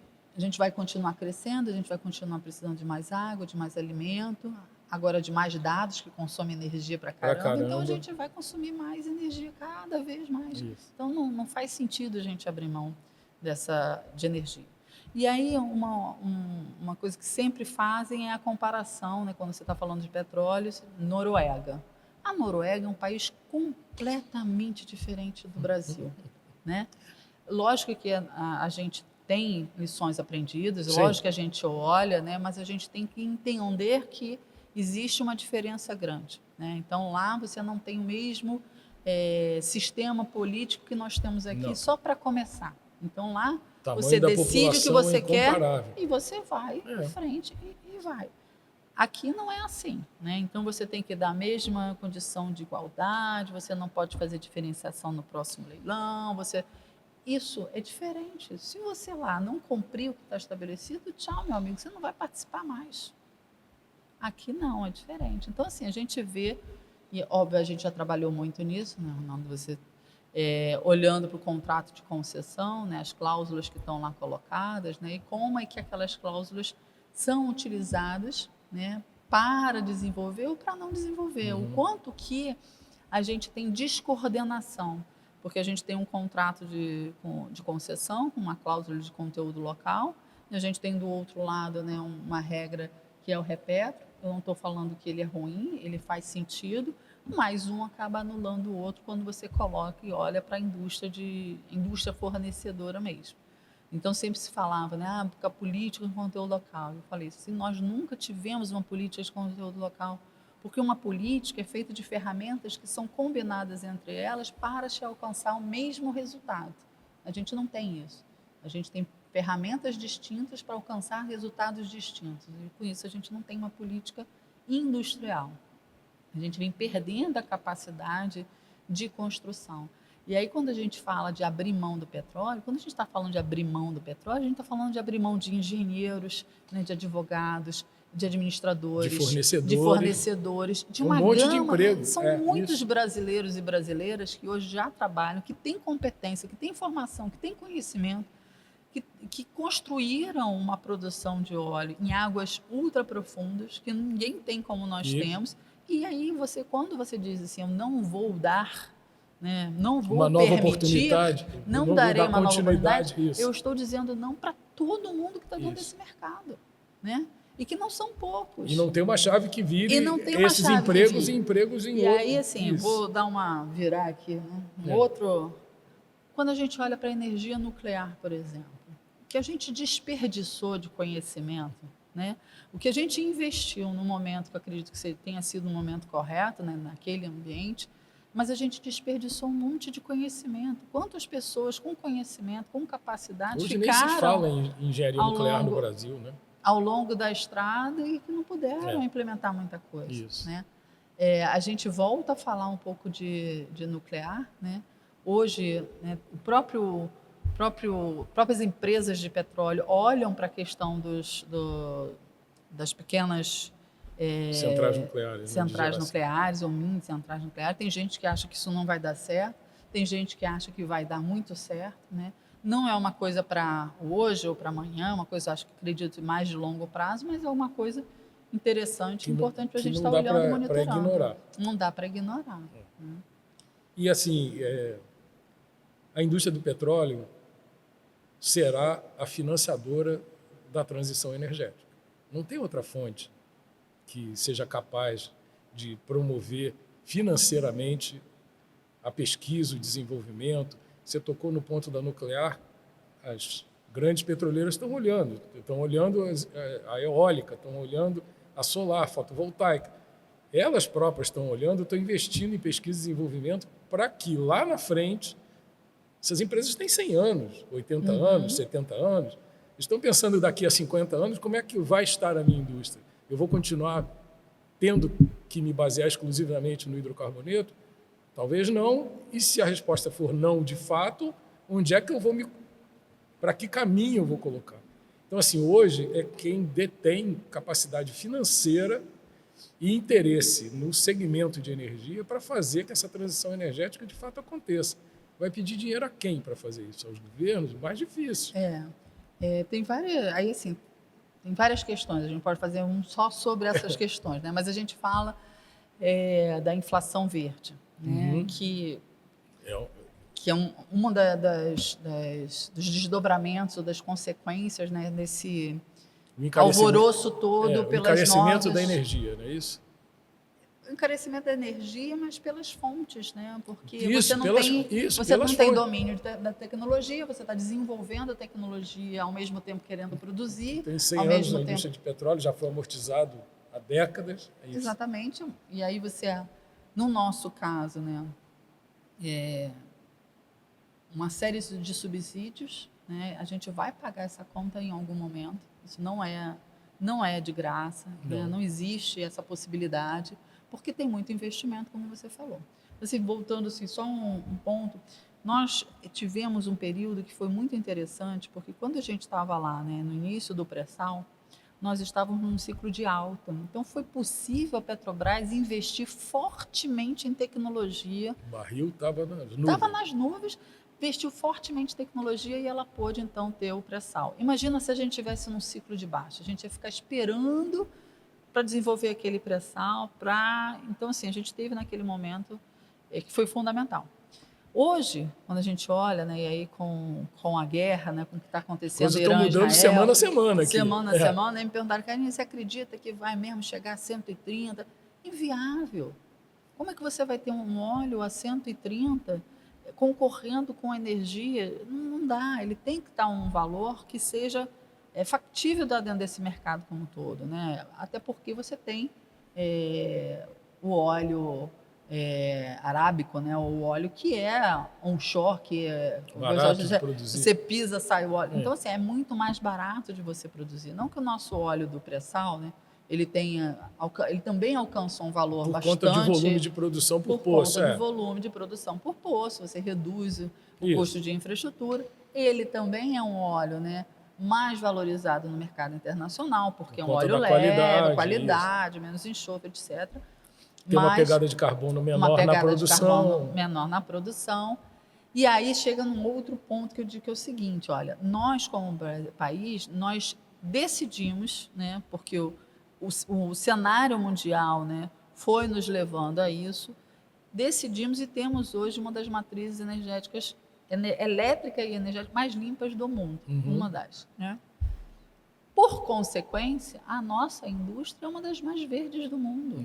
[SPEAKER 2] vai continuar crescendo, a gente vai continuar precisando de mais água, de mais alimento, agora de mais dados que consomem energia para caramba. Então, a gente vai consumir mais energia cada vez mais.
[SPEAKER 1] Isso.
[SPEAKER 2] Então, não faz sentido a gente abrir mão de energia. E aí, uma coisa que sempre fazem é a comparação, né, quando você está falando de petróleo, Noruega. A Noruega é um país completamente diferente do Brasil, né? Lógico que a gente tem lições aprendidas, lógico que a gente olha, né? Mas a gente tem que entender que existe uma diferença grande, né? Então, lá você não tem o mesmo sistema político que nós temos aqui,
[SPEAKER 1] Não.
[SPEAKER 2] só para começar. Então, lá,
[SPEAKER 1] Tamanho
[SPEAKER 2] você
[SPEAKER 1] da
[SPEAKER 2] decide o que
[SPEAKER 1] população
[SPEAKER 2] você
[SPEAKER 1] é
[SPEAKER 2] quer
[SPEAKER 1] incomparável.
[SPEAKER 2] e você vai em frente e vai. Aqui não é assim, né? Então, você tem que dar a mesma condição de igualdade, você não pode fazer diferenciação no próximo leilão, Isso é diferente. Se você lá não cumprir o que está estabelecido, tchau, meu amigo, você não vai participar mais. Aqui não, é diferente. Então, assim, a gente vê, e óbvio, a gente já trabalhou muito nisso, né, Ronaldo? Você olhando para o contrato de concessão, né, as cláusulas que estão lá colocadas, né, e como é que aquelas cláusulas são utilizadas, né, para desenvolver ou para não desenvolver. O quanto que a gente tem descoordenação, porque a gente tem um contrato de concessão, com uma cláusula de conteúdo local, e a gente tem do outro lado, né, uma regra que é o repetro. Eu não estou falando que ele é ruim, ele faz sentido, mas um acaba anulando o outro quando você coloca e olha para a indústria fornecedora mesmo. Então, sempre se falava, né, porque a política de conteúdo local. Eu falei, se nós nunca tivemos uma política de conteúdo local, porque uma política é feita de ferramentas que são combinadas entre elas para se alcançar o mesmo resultado. A gente não tem isso. A gente tem ferramentas distintas para alcançar resultados distintos. E com isso a gente não tem uma política industrial. A gente vem perdendo a capacidade de construção. E aí, quando a gente fala de abrir mão do petróleo, quando a gente está falando de abrir mão do petróleo, a gente está falando de abrir mão de engenheiros, né, de advogados, de administradores, de fornecedores, de uma
[SPEAKER 1] monte
[SPEAKER 2] gama,
[SPEAKER 1] de emprego.
[SPEAKER 2] né? São muitos brasileiros e brasileiras que hoje já trabalham, que têm competência, que têm formação, que têm conhecimento, que construíram uma produção de óleo em águas ultra profundas, que ninguém tem como nós temos. E aí, quando você diz assim, eu não vou dar, né, não vou
[SPEAKER 1] uma nova
[SPEAKER 2] permitir,
[SPEAKER 1] oportunidade,
[SPEAKER 2] não darei uma nova oportunidade,
[SPEAKER 1] isso.
[SPEAKER 2] eu estou dizendo não para todo mundo que está dentro desse mercado, né? E que não são poucos.
[SPEAKER 1] E não tem uma chave que vire esses
[SPEAKER 2] chave
[SPEAKER 1] empregos e empregos em outro.
[SPEAKER 2] E aí, assim, vou dar virar aqui, né? Outro... Quando a gente olha para a energia nuclear, por exemplo, o que a gente desperdiçou de conhecimento, né? O que a gente investiu no momento, que eu acredito que tenha sido um momento correto, né, naquele ambiente, mas a gente desperdiçou um monte de conhecimento. Quantas pessoas com conhecimento, com capacidade
[SPEAKER 1] hoje
[SPEAKER 2] ficaram...
[SPEAKER 1] nem se fala em engenharia nuclear no Brasil, né?
[SPEAKER 2] Ao longo da estrada e que não puderam implementar muita coisa.
[SPEAKER 1] Isso.
[SPEAKER 2] Né? A gente volta a falar um pouco de nuclear, né? Hoje, né, próprias empresas de petróleo olham para a questão das pequenas
[SPEAKER 1] centrais
[SPEAKER 2] nucleares ou mini centrais nucleares. Tem gente que acha que isso não vai dar certo, tem gente que acha que vai dar muito certo, né? Não é uma coisa para hoje ou para amanhã, uma coisa, acho que acredito, mais de longo prazo, mas é uma coisa interessante, importante para a gente estar olhando e monitorando. Não dá para ignorar.
[SPEAKER 1] E assim, a indústria do petróleo será a financiadora da transição energética. Não tem outra fonte que seja capaz de promover financeiramente a pesquisa, o desenvolvimento. Você tocou no ponto da nuclear, as grandes petroleiras estão olhando a eólica, estão olhando a solar, a fotovoltaica. Elas próprias estão olhando, estão investindo em pesquisa e desenvolvimento para que lá na frente, essas empresas têm 100 anos, 80 anos, 70 anos, estão pensando daqui a 50 anos como é que vai estar a minha indústria. Eu vou continuar tendo que me basear exclusivamente no hidrocarboneto? Talvez não. E se a resposta for não de fato, onde é que eu vou para que caminho eu vou colocar? Então, assim, hoje é quem detém capacidade financeira e interesse no segmento de energia para fazer que essa transição energética de fato aconteça. Vai pedir dinheiro a quem para fazer isso? Aos governos? Mais difícil.
[SPEAKER 2] Tem várias questões. A gente pode fazer um só sobre essas questões, né? Mas a gente fala da inflação verde, né? Que é uma dos desdobramentos ou das consequências, né, desse alvoroço todo pelas
[SPEAKER 1] encarecimento da energia, não é isso?
[SPEAKER 2] O encarecimento da energia, mas pelas fontes, né? Porque
[SPEAKER 1] isso,
[SPEAKER 2] você não tem domínio da tecnologia, você está desenvolvendo a tecnologia ao mesmo tempo querendo produzir.
[SPEAKER 1] Tem 100 anos na indústria de petróleo, já foi amortizado há décadas.
[SPEAKER 2] Exatamente. E aí no nosso caso, né? uma série de subsídios, né? A gente vai pagar essa conta em algum momento. Isso não é de graça, né? Não existe essa possibilidade, porque tem muito investimento, como você falou. Assim, voltando assim, só um ponto, nós tivemos um período que foi muito interessante, porque quando a gente estava lá, né, no início do pré-sal, nós estávamos num ciclo de alta. Então, foi possível a Petrobras investir fortemente em tecnologia.
[SPEAKER 1] O barril estava nas nuvens.
[SPEAKER 2] Estava nas nuvens, investiu fortemente em tecnologia e ela pôde, então, ter o pré-sal. Imagina se a gente tivesse num ciclo de baixa. A gente ia ficar esperando para desenvolver aquele pré-sal. Então, assim, a gente teve naquele momento que foi fundamental. Hoje, quando a gente olha, né, e aí com a guerra, né, com o que está acontecendo,
[SPEAKER 1] Irã, Israel, semana a semana aqui.
[SPEAKER 2] Semana a semana, e me perguntaram, Karine, você acredita que vai mesmo chegar a 130? Inviável. Como é que você vai ter um óleo a 130 concorrendo com a energia? Não dá, ele tem que estar um valor que seja factível dentro desse mercado como um todo, né? Até porque você tem o óleo arábico, né? O óleo que é onshore, que é
[SPEAKER 1] barato de produzir.
[SPEAKER 2] Você pisa, sai o óleo. Então, assim, é muito mais barato de você produzir. Não que o nosso óleo do pré-sal, né? Ele também alcançou um valor bastante...
[SPEAKER 1] Por conta de volume de produção por poço.
[SPEAKER 2] Por conta de volume de produção por poço, você reduz o custo de infraestrutura. Ele também é um óleo, né, mais valorizado no mercado internacional, porque é um óleo leve, qualidade, menos enxofre, etc.
[SPEAKER 1] Tem uma pegada de carbono menor na produção.
[SPEAKER 2] E aí chega num outro ponto que eu digo que é o seguinte, olha, nós como país, nós decidimos, né, porque o cenário mundial, né, foi nos levando a isso, decidimos e temos hoje uma das matrizes energéticas, elétrica e energética mais limpas do mundo, uma das, né? Por consequência, a nossa indústria é uma das mais verdes do mundo.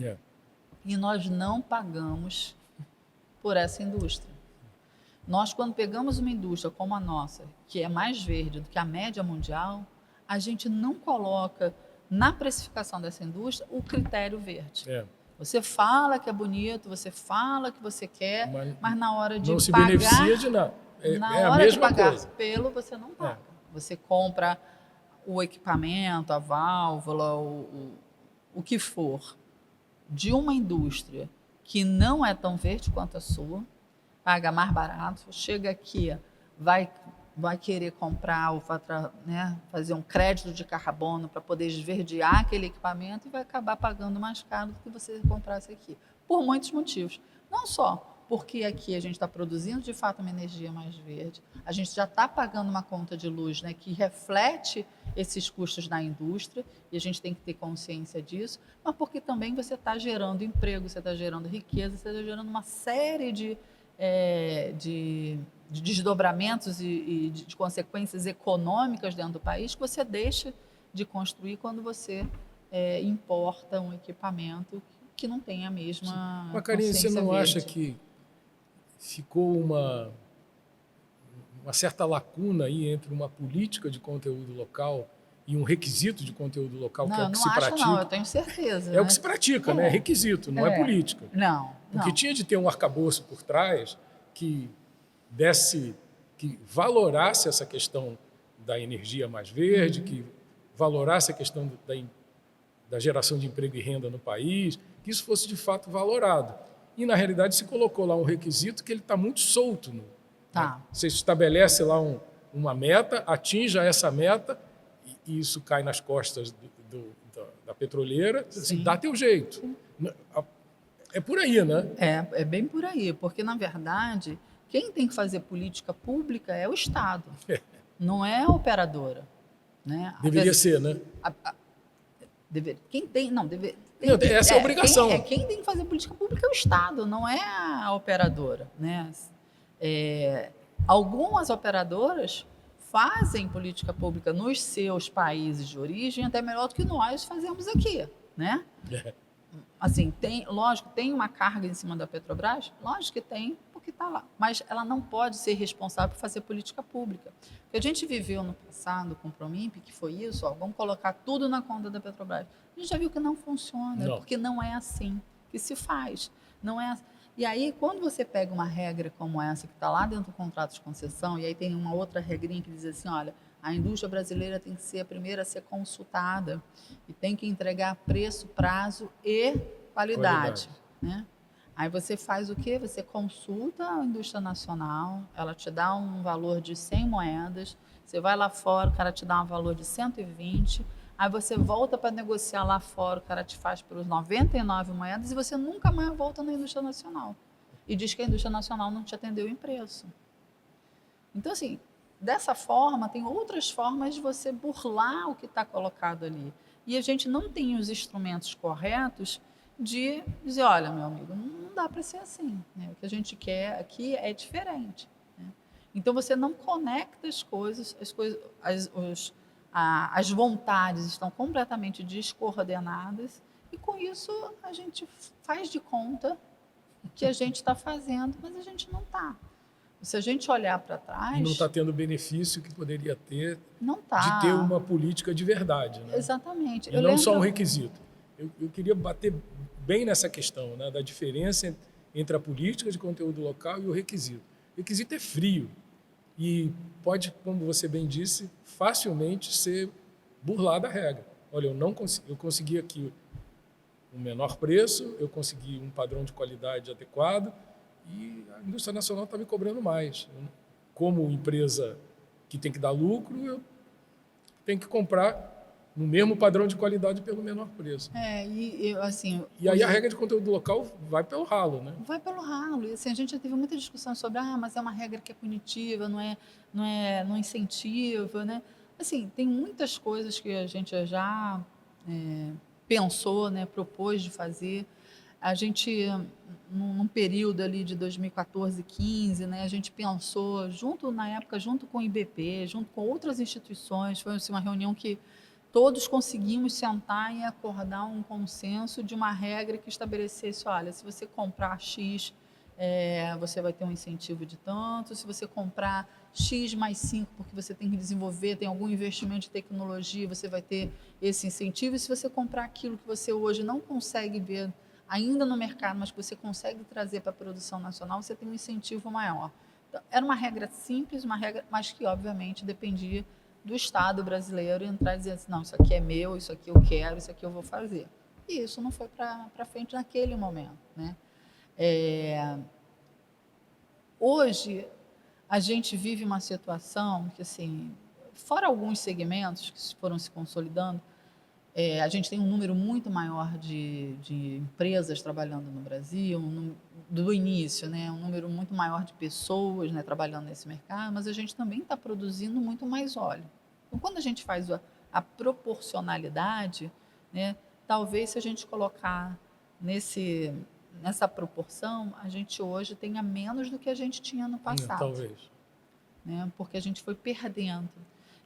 [SPEAKER 2] E nós não pagamos por essa indústria. Nós, quando pegamos uma indústria como a nossa, que é mais verde do que a média mundial, a gente não coloca na precificação dessa indústria o critério verde. Você fala que é bonito, você fala que você quer, mas na hora de
[SPEAKER 1] não se
[SPEAKER 2] pagar...
[SPEAKER 1] beneficia de nada.
[SPEAKER 2] Na hora de pagar pelo, você não paga. Você compra o equipamento, a válvula, o que for, de uma indústria que não é tão verde quanto a sua, paga mais barato, chega aqui, vai querer comprar ou fazer um crédito de carbono para poder esverdear aquele equipamento e vai acabar pagando mais caro do que você comprasse aqui. Por muitos motivos. Não só porque aqui a gente está produzindo, de fato, uma energia mais verde, a gente já está pagando uma conta de luz, né, que reflete esses custos da indústria, e a gente tem que ter consciência disso, mas porque também você está gerando emprego, você está gerando riqueza, você está gerando uma série de desdobramentos e de consequências econômicas dentro do país que você deixa de construir quando você importa um equipamento que não tem a mesma
[SPEAKER 1] Mas, Karine, você não
[SPEAKER 2] verde.
[SPEAKER 1] acha que ficou uma certa lacuna aí entre uma política de conteúdo local e um requisito de conteúdo local, que é o que se pratica?
[SPEAKER 2] Não, eu tenho certeza.
[SPEAKER 1] É o que se pratica, né? É requisito, não é política. Porque tinha de ter um arcabouço por trás que valorasse essa questão da energia mais verde, que valorasse a questão da geração de emprego e renda no país, que isso fosse de fato valorado. E, na realidade, se colocou lá um requisito que ele está muito solto. Né? Você estabelece lá uma meta, atinja essa meta, e isso cai nas costas da petroleira, assim, dá teu jeito. É por aí, né?
[SPEAKER 2] É bem por aí, porque, na verdade, quem tem que fazer política pública é o Estado, não é a operadora. Né?
[SPEAKER 1] Deveria ser, né? Essa é a obrigação.
[SPEAKER 2] Quem tem que fazer política pública é o Estado, não é a operadora. Né? Algumas operadoras fazem política pública nos seus países de origem até melhor do que nós fazemos aqui. Né? Assim, lógico, tem uma carga em cima da Petrobras? Lógico que tem, porque está lá. Mas ela não pode ser responsável por fazer política pública. O que a gente viveu no passado com o Promimp, que foi isso, vamos colocar tudo na conta da Petrobras. A gente já viu que não funciona, porque não é assim que se faz. E aí, quando você pega uma regra como essa, que está lá dentro do contrato de concessão, e aí tem uma outra regrinha que diz assim, olha, a indústria brasileira tem que ser a primeira a ser consultada e tem que entregar preço, prazo e qualidade. Né? Aí você faz o quê? Você consulta a indústria nacional, ela te dá um valor de 100 moedas, você vai lá fora, o cara te dá um valor de 120, aí você volta para negociar lá fora, o cara te faz pelos 99 moedas e você nunca mais volta na indústria nacional. E diz que a indústria nacional não te atendeu em preço. Então, assim, dessa forma, tem outras formas de você burlar o que está colocado ali. E a gente não tem os instrumentos corretos de dizer, olha, meu amigo, não dá para ser assim. Né? O que a gente quer aqui é diferente. Né? Então, você não conecta as coisas, as vontades estão completamente descoordenadas e, com isso, a gente faz de conta que a gente está fazendo, mas a gente não está. Se a gente olhar para trás...
[SPEAKER 1] E não está tendo o benefício que poderia ter
[SPEAKER 2] não tá.
[SPEAKER 1] de ter uma política de verdade. Né?
[SPEAKER 2] Exatamente.
[SPEAKER 1] E não só um requisito. Eu queria bater bem nessa questão, né, da diferença entre a política de conteúdo local e o requisito. O requisito é frio e pode, como você bem disse, facilmente ser burlada a regra. Olha, eu consegui aqui um menor preço, eu consegui um padrão de qualidade adequado e a indústria nacional está me cobrando mais. Como empresa que tem que dar lucro, eu tenho que comprar no mesmo padrão de qualidade pelo menor preço.
[SPEAKER 2] E
[SPEAKER 1] aí a regra de conteúdo local vai pelo ralo, né?
[SPEAKER 2] Vai pelo ralo. E assim, a gente já teve muita discussão sobre, mas é uma regra que é punitiva, não incentiva, né? Assim, tem muitas coisas que a gente já pensou, né, propôs de fazer. A gente, num período ali de 2014, 15, né, a gente pensou, na época, junto com o IBP, junto com outras instituições, foi assim, uma reunião que todos conseguimos sentar e acordar um consenso de uma regra que estabelecesse, olha, se você comprar X, você vai ter um incentivo de tanto, se você comprar X mais 5, porque você tem que desenvolver, tem algum investimento de tecnologia, você vai ter esse incentivo, e se você comprar aquilo que você hoje não consegue ver ainda no mercado, mas que você consegue trazer para a produção nacional, você tem um incentivo maior. Então, era uma regra simples, mas que, obviamente, dependia do Estado brasileiro entrar e dizer assim, não, isso aqui é meu, isso aqui eu quero, isso aqui eu vou fazer. E isso não foi para frente naquele momento. Né? Hoje, a gente vive uma situação que, assim, fora alguns segmentos que foram se consolidando, a gente tem um número muito maior de empresas trabalhando no Brasil, do início, né? Um número muito maior de pessoas, né, trabalhando nesse mercado, mas a gente também está produzindo muito mais óleo. Então, quando a gente faz a proporcionalidade, né, talvez se a gente colocar nessa proporção, a gente hoje tenha menos do que a gente tinha no passado.
[SPEAKER 1] Talvez.
[SPEAKER 2] Né, porque a gente foi perdendo.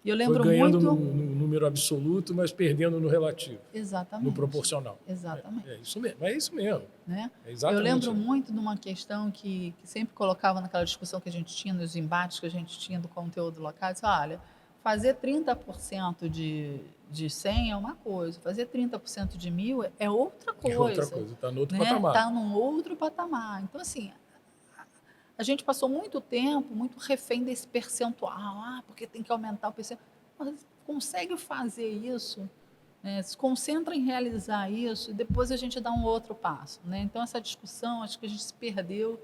[SPEAKER 2] E eu lembro
[SPEAKER 1] foi ganhando
[SPEAKER 2] muito...
[SPEAKER 1] no número absoluto, mas perdendo no relativo.
[SPEAKER 2] Exatamente.
[SPEAKER 1] No proporcional.
[SPEAKER 2] Exatamente.
[SPEAKER 1] É isso mesmo. É isso mesmo.
[SPEAKER 2] Né?
[SPEAKER 1] É exatamente.
[SPEAKER 2] Eu lembro muito de uma questão que sempre colocava naquela discussão que a gente tinha, nos embates que a gente tinha do conteúdo local, disse, olha, fazer 30% de 100 é uma coisa, fazer 30% de 1000 é outra coisa.
[SPEAKER 1] É outra coisa, está no outro
[SPEAKER 2] né?
[SPEAKER 1] patamar.
[SPEAKER 2] Está num outro patamar. Então, assim, a gente passou muito tempo, muito refém desse percentual, porque tem que aumentar o percentual. Mas consegue fazer isso, né? Se concentra em realizar isso e depois a gente dá um outro passo. Né? Então, essa discussão, acho que a gente se perdeu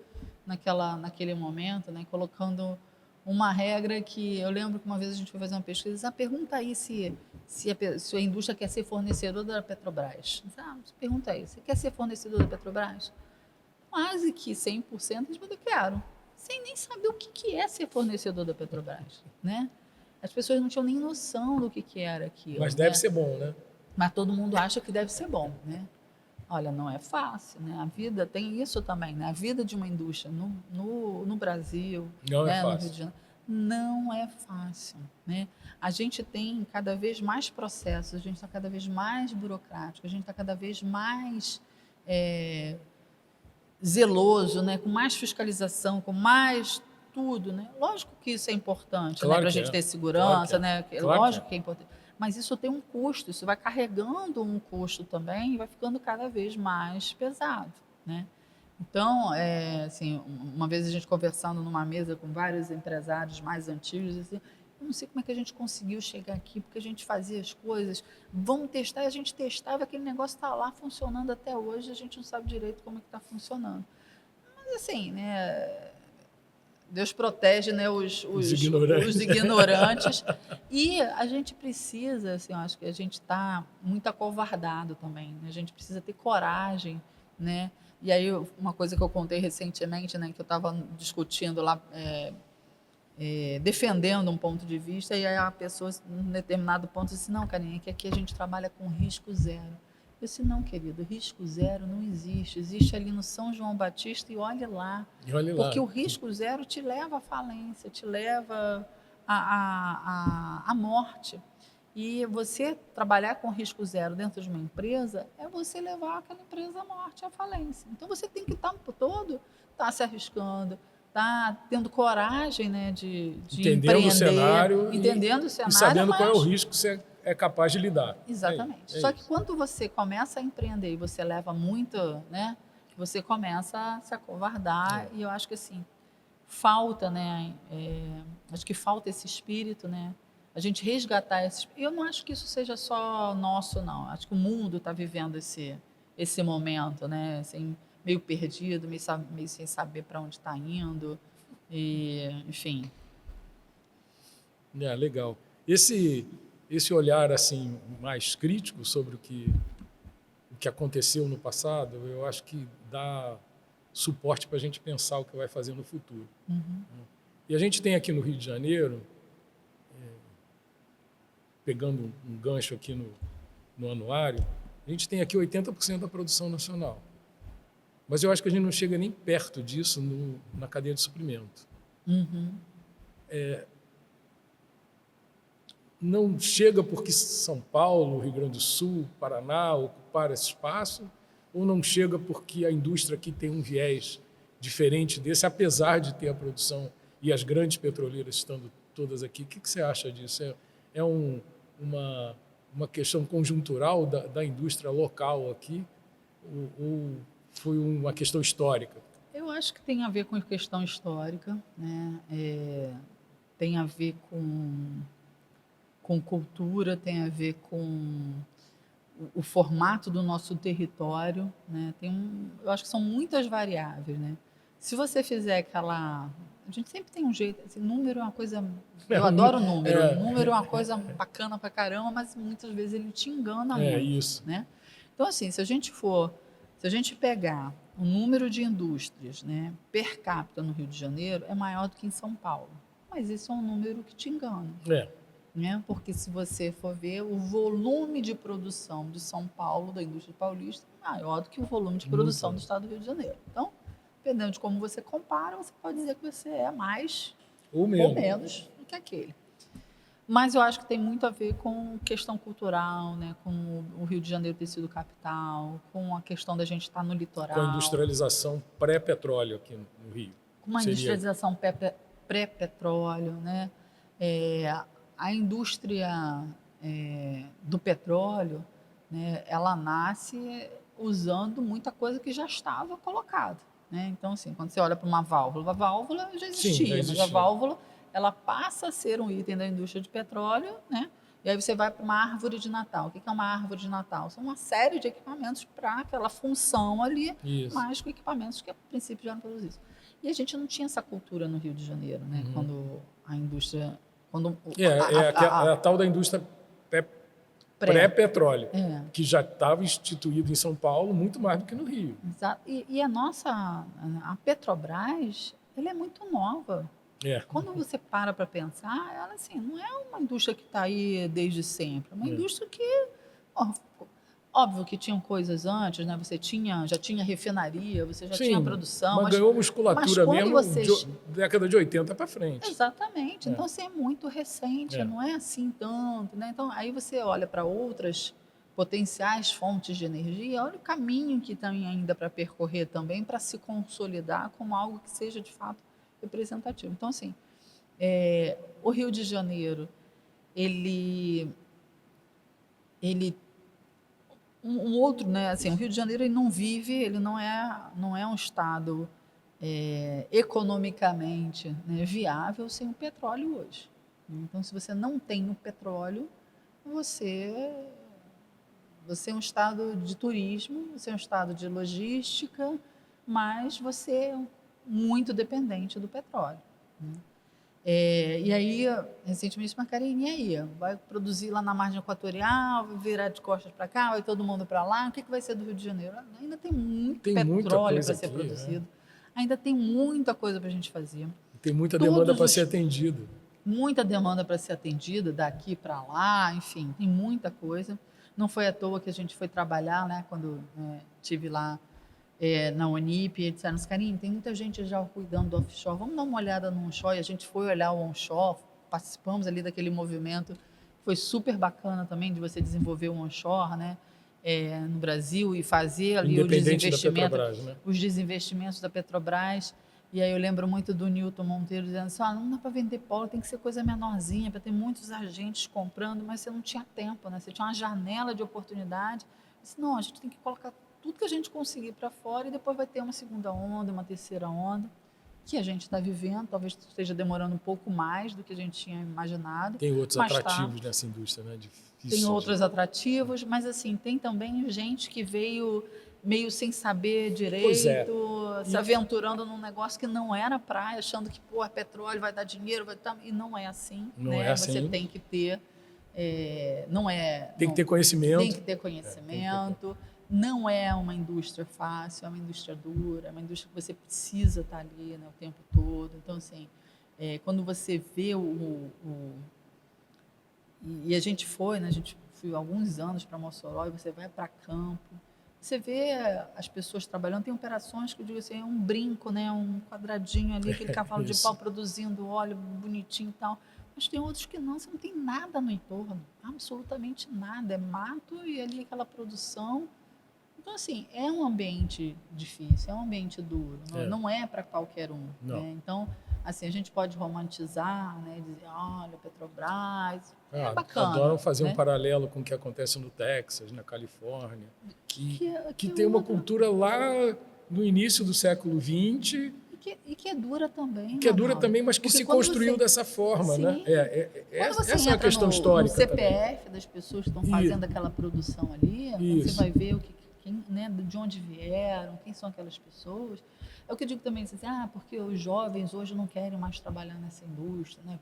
[SPEAKER 2] naquele momento, né? Colocando uma regra que eu lembro que uma vez a gente foi fazer uma pesquisa, pergunta aí se a indústria quer ser fornecedora da Petrobras. Pergunta aí, você quer ser fornecedor da Petrobras? Quase que 100% eles mandam, eu quero, sem nem saber o que é ser fornecedor da Petrobras, né? As pessoas não tinham nem noção do que era aquilo.
[SPEAKER 1] Mas deve ser bom, né?
[SPEAKER 2] Mas todo mundo acha que deve ser bom, né? Olha, não é fácil, né? A vida tem isso também, né? A vida de uma indústria no Brasil,
[SPEAKER 1] não
[SPEAKER 2] né?
[SPEAKER 1] é fácil.
[SPEAKER 2] No Rio de Janeiro, não é fácil, né? A gente tem cada vez mais processos, a gente está cada vez mais burocrático, a gente está cada vez mais zeloso, né? Com mais fiscalização, com mais tudo, né? Lógico que isso é importante,
[SPEAKER 1] claro,
[SPEAKER 2] né? Para a gente ter segurança, né? Lógico que é importante. Mas isso tem um custo, isso vai carregando um custo também e vai ficando cada vez mais pesado, né? Então, assim, uma vez a gente conversando numa mesa com vários empresários mais antigos, assim, eu não sei como é que a gente conseguiu chegar aqui, porque a gente fazia as coisas, vamos testar, e a gente testava, aquele negócio está lá funcionando até hoje, a gente não sabe direito como é que está funcionando. Mas assim, né, Deus protege, né,
[SPEAKER 1] Os ignorantes.
[SPEAKER 2] os ignorantes. E a gente precisa, assim, eu acho que a gente está muito acovardado também, né? A gente precisa ter coragem, né? E aí, uma coisa que eu contei recentemente, né, que eu estava discutindo lá, defendendo um ponto de vista, e aí a pessoa, em determinado ponto, disse, não, Karine, que aqui a gente trabalha com risco zero. Eu disse, não, querido, risco zero não existe. Existe ali no São João Batista e olhe lá.
[SPEAKER 1] E olha lá.
[SPEAKER 2] Porque o risco zero te leva à falência, te leva à morte. E você trabalhar com risco zero dentro de uma empresa é você levar aquela empresa à morte, à falência. Então você tem que estar o tempo todo se arriscando, tendo coragem, né, de
[SPEAKER 1] Entendendo
[SPEAKER 2] empreender,
[SPEAKER 1] o cenário
[SPEAKER 2] entendendo o cenário,
[SPEAKER 1] e sabendo qual é o
[SPEAKER 2] mas
[SPEAKER 1] risco que você é capaz de lidar.
[SPEAKER 2] exatamente.
[SPEAKER 1] É
[SPEAKER 2] Só que
[SPEAKER 1] isso.
[SPEAKER 2] quando você começa a empreender e você leva muito, né, você começa a se acovardar e eu acho que assim falta, né, acho que falta esse espírito, né, a gente resgatar esse. Eu não acho que isso seja só nosso, não. Acho que o mundo está vivendo esse momento, né, assim, meio perdido, meio sem saber para onde está indo e, enfim.
[SPEAKER 1] Legal. Esse olhar assim mais crítico sobre o que aconteceu no passado, eu acho que dá suporte para a gente pensar o que vai fazer no futuro.
[SPEAKER 2] Uhum.
[SPEAKER 1] E a gente tem aqui no Rio de Janeiro, pegando um gancho aqui no anuário, a gente tem aqui 80% da produção nacional. Mas eu acho que a gente não chega nem perto disso na cadeia de suprimento.
[SPEAKER 2] Uhum.
[SPEAKER 1] Não chega porque São Paulo, Rio Grande do Sul, Paraná ocuparam esse espaço, ou não chega porque a indústria aqui tem um viés diferente desse, apesar de ter a produção e as grandes petroleiras estando todas aqui. O que você acha disso? É uma questão conjuntural da indústria local aqui ou foi uma questão histórica?
[SPEAKER 2] Eu acho que tem a ver com questão histórica, né? Tem a ver com cultura, tem a ver com o formato do nosso território, né? Eu acho que são muitas variáveis, né? Se você fizer aquela, a gente sempre tem um jeito, assim, número é uma coisa, eu adoro número, número é uma coisa bacana pra caramba, mas muitas vezes ele te engana muito,
[SPEAKER 1] Isso.
[SPEAKER 2] né? Então assim, se a gente pegar o número de indústrias, né, per capita no Rio de Janeiro é maior do que em São Paulo, mas isso é um número que te engana. Né? Porque se você for ver o volume de produção de São Paulo, da indústria paulista, é maior do que o volume de produção do estado do Rio de Janeiro. Então, dependendo de como você compara, você pode dizer que você é mais ou menos do que aquele. Mas eu acho que tem muito a ver com questão cultural, né? Com o Rio de Janeiro ter sido capital, com a questão da gente estar no litoral.
[SPEAKER 1] Com a industrialização pré-petróleo aqui no Rio.
[SPEAKER 2] Com uma industrialização pré-petróleo, né? A indústria do petróleo, né, ela nasce usando muita coisa que já estava colocada. Né? Então, assim, quando você olha para uma válvula, a válvula já existia, mas a válvula ela passa a ser um item da indústria de petróleo, né? E aí você vai para uma árvore de Natal. O que é uma árvore de Natal? São uma série de equipamentos para aquela função ali, mais com equipamentos que a princípio já eram produzidos. E a gente não tinha essa cultura no Rio de Janeiro, né? Quando a indústria...
[SPEAKER 1] a tal da indústria pré-petróleo, que já estava instituída em São Paulo muito mais do que no Rio.
[SPEAKER 2] Exato. E a Petrobras, ela é muito nova. Quando você para pensar, ela assim, não é uma indústria que está aí desde sempre. É uma indústria que, óbvio que tinham coisas antes, né? Você já tinha refinaria, você já tinha produção.
[SPEAKER 1] Mas ganhou musculatura mesmo década de 80 para frente.
[SPEAKER 2] Exatamente. Então, assim, é muito recente, não é assim tanto. Né? Então, aí você olha para outras potenciais fontes de energia, olha o caminho que tem ainda para percorrer também, para se consolidar como algo que seja, de fato, representativo. Então, assim, o Rio de Janeiro, um outro, né? Assim, o Rio de Janeiro ele não vive, ele não é um estado economicamente, né, viável sem o petróleo hoje. Então, se você não tem o petróleo, você é um estado de turismo, você é um estado de logística, mas você é muito dependente do petróleo, né? E aí, recentemente, Macarena, e aí? Vai produzir lá na margem equatorial, vai virar de costas para cá, vai todo mundo para lá? O que vai ser do Rio de Janeiro? Ainda tem muito
[SPEAKER 1] Tem muita
[SPEAKER 2] petróleo
[SPEAKER 1] coisa
[SPEAKER 2] para ser
[SPEAKER 1] aqui,
[SPEAKER 2] produzido, ainda tem muita coisa para a gente fazer.
[SPEAKER 1] Tem muita demanda para ser atendida.
[SPEAKER 2] Muita demanda para ser atendida, daqui para lá, enfim, tem muita coisa. Não foi à toa que a gente foi trabalhar, né, quando estive lá na Unip, e disseram, Karine, tem muita gente já cuidando do offshore, vamos dar uma olhada no onshore. E a gente foi olhar o onshore, participamos ali daquele movimento, foi super bacana também de você desenvolver o onshore, né, no Brasil e fazer ali os desinvestimentos da Petrobras. E aí eu lembro muito do Newton Monteiro dizendo assim, não dá para vender polo, tem que ser coisa menorzinha, para ter muitos agentes comprando, mas você não tinha tempo, né? Você tinha uma janela de oportunidade. Eu disse, não, a gente tem que colocar tudo que a gente conseguir para fora e depois vai ter uma segunda onda, uma terceira onda, que a gente está vivendo, talvez esteja demorando um pouco mais do que a gente tinha imaginado.
[SPEAKER 1] Tem outros atrativos nessa indústria, né?
[SPEAKER 2] Tem outros atrativos, mas assim, tem também gente que veio meio sem saber direito, se aventurando num negócio que não era praia, achando que, petróleo vai dar dinheiro, e não é assim,
[SPEAKER 1] não
[SPEAKER 2] né?
[SPEAKER 1] É assim.
[SPEAKER 2] Você tem que ter,
[SPEAKER 1] Tem que ter conhecimento.
[SPEAKER 2] Tem que ter conhecimento. Não é uma indústria fácil, é uma indústria dura, é uma indústria que você precisa estar ali, né, o tempo todo. Então, assim, quando você vê e a gente foi, né, a gente foi alguns anos para Mossoró, e você vai para campo, você vê as pessoas trabalhando, tem operações que eu digo assim, é um brinco, né, um quadradinho ali, aquele cavalo de pau produzindo óleo bonitinho e tal, mas tem outros que não, você não tem nada no entorno, absolutamente nada, é mato e ali aquela produção. Então, assim, é um ambiente difícil, é um ambiente duro, não é para qualquer um, né? Então, assim, a gente pode romantizar, né, dizer, olha, Petrobras, é bacana.
[SPEAKER 1] Adoram fazer, né, um paralelo com o que acontece no Texas, na Califórnia, que tem uma cultura lá no início do século XX.
[SPEAKER 2] E que é dura também.
[SPEAKER 1] Que é dura também, mas que se construiu dessa forma, sim, né? Essa é a questão histórica.
[SPEAKER 2] No CPF também das pessoas que estão fazendo aquela produção ali, você vai ver né, de onde vieram, quem são aquelas pessoas. É o que eu digo também, assim, porque os jovens hoje não querem mais trabalhar nessa indústria, né?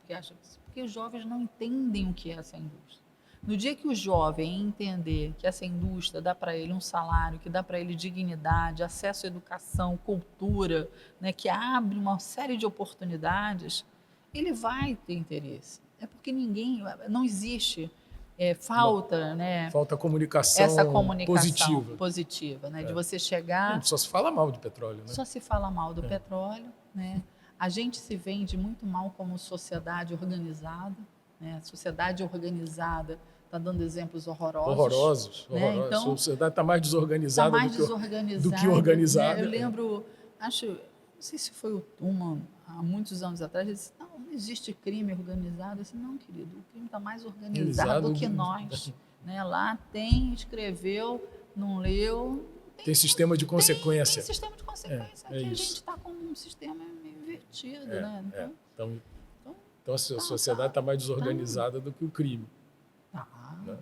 [SPEAKER 2] Porque os jovens não entendem o que é essa indústria. No dia que o jovem entender que essa indústria dá para ele um salário, que dá para ele dignidade, acesso à educação, cultura, né, que abre uma série de oportunidades, ele vai ter interesse. É porque não existe falta, né?
[SPEAKER 1] Falta comunicação,
[SPEAKER 2] essa comunicação positiva, né? De você chegar.
[SPEAKER 1] Só se fala mal do petróleo, né?
[SPEAKER 2] Só se fala mal do petróleo, né? A gente se vende muito mal como sociedade organizada, né? A sociedade organizada está dando exemplos horrorosos.
[SPEAKER 1] Né? Então, a sociedade está mais desorganizada, do que organizada.
[SPEAKER 2] Né? Eu lembro, não sei se foi o Truman, há muitos anos atrás, ele disse, não existe crime organizado. Eu disse, não, querido, o crime está mais organizado do que nós. Né? Lá escreveu, não leu.
[SPEAKER 1] Tem sistema de consequência.
[SPEAKER 2] Tem sistema de consequência. Aqui a gente está com um sistema invertido. Né?
[SPEAKER 1] Então a sociedade está mais desorganizada do que o crime. Né?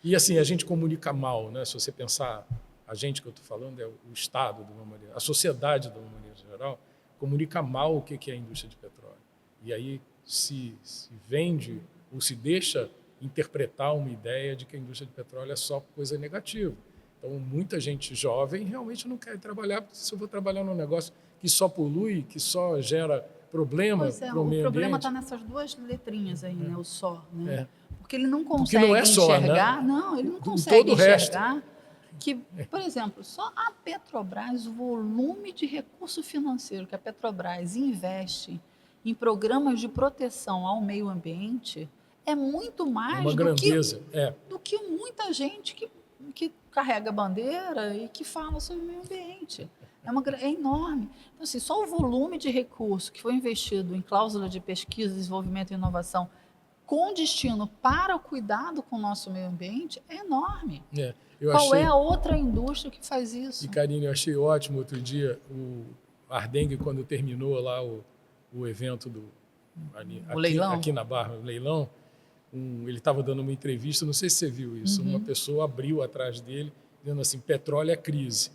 [SPEAKER 1] E assim, a gente comunica mal, né? Se você pensar, a gente que eu estou falando é o Estado, de uma maneira, a sociedade, de uma maneira geral, comunica mal o que é a indústria de petróleo. E aí se vende ou se deixa interpretar uma ideia de que a indústria de petróleo é só coisa negativa. Então, muita gente jovem realmente não quer trabalhar, porque se eu vou trabalhar num negócio que só polui, que só gera problema para o meio ambiente... O
[SPEAKER 2] problema está nessas duas letrinhas aí, né? O só, né? Porque ele não consegue
[SPEAKER 1] porque não é só,
[SPEAKER 2] enxergar...
[SPEAKER 1] Né?
[SPEAKER 2] Não, ele não consegue enxergar que, por exemplo, só a Petrobras, o volume de recurso financeiro que a Petrobras investe em programas de proteção ao meio ambiente é muito mais do que muita gente que carrega a bandeira e que fala sobre o meio ambiente. É enorme. Então, assim, só o volume de recurso que foi investido em cláusula de pesquisa, desenvolvimento e inovação com destino para o cuidado com o nosso meio ambiente é enorme.
[SPEAKER 1] Qual
[SPEAKER 2] é a outra indústria que faz isso?
[SPEAKER 1] E, Karine, eu achei ótimo outro dia o Ardengue, quando terminou lá o evento
[SPEAKER 2] leilão?
[SPEAKER 1] Aqui na Barra, o leilão, ele estava dando uma entrevista, não sei se você viu isso, uma pessoa abriu atrás dele, dizendo assim, petróleo é crise.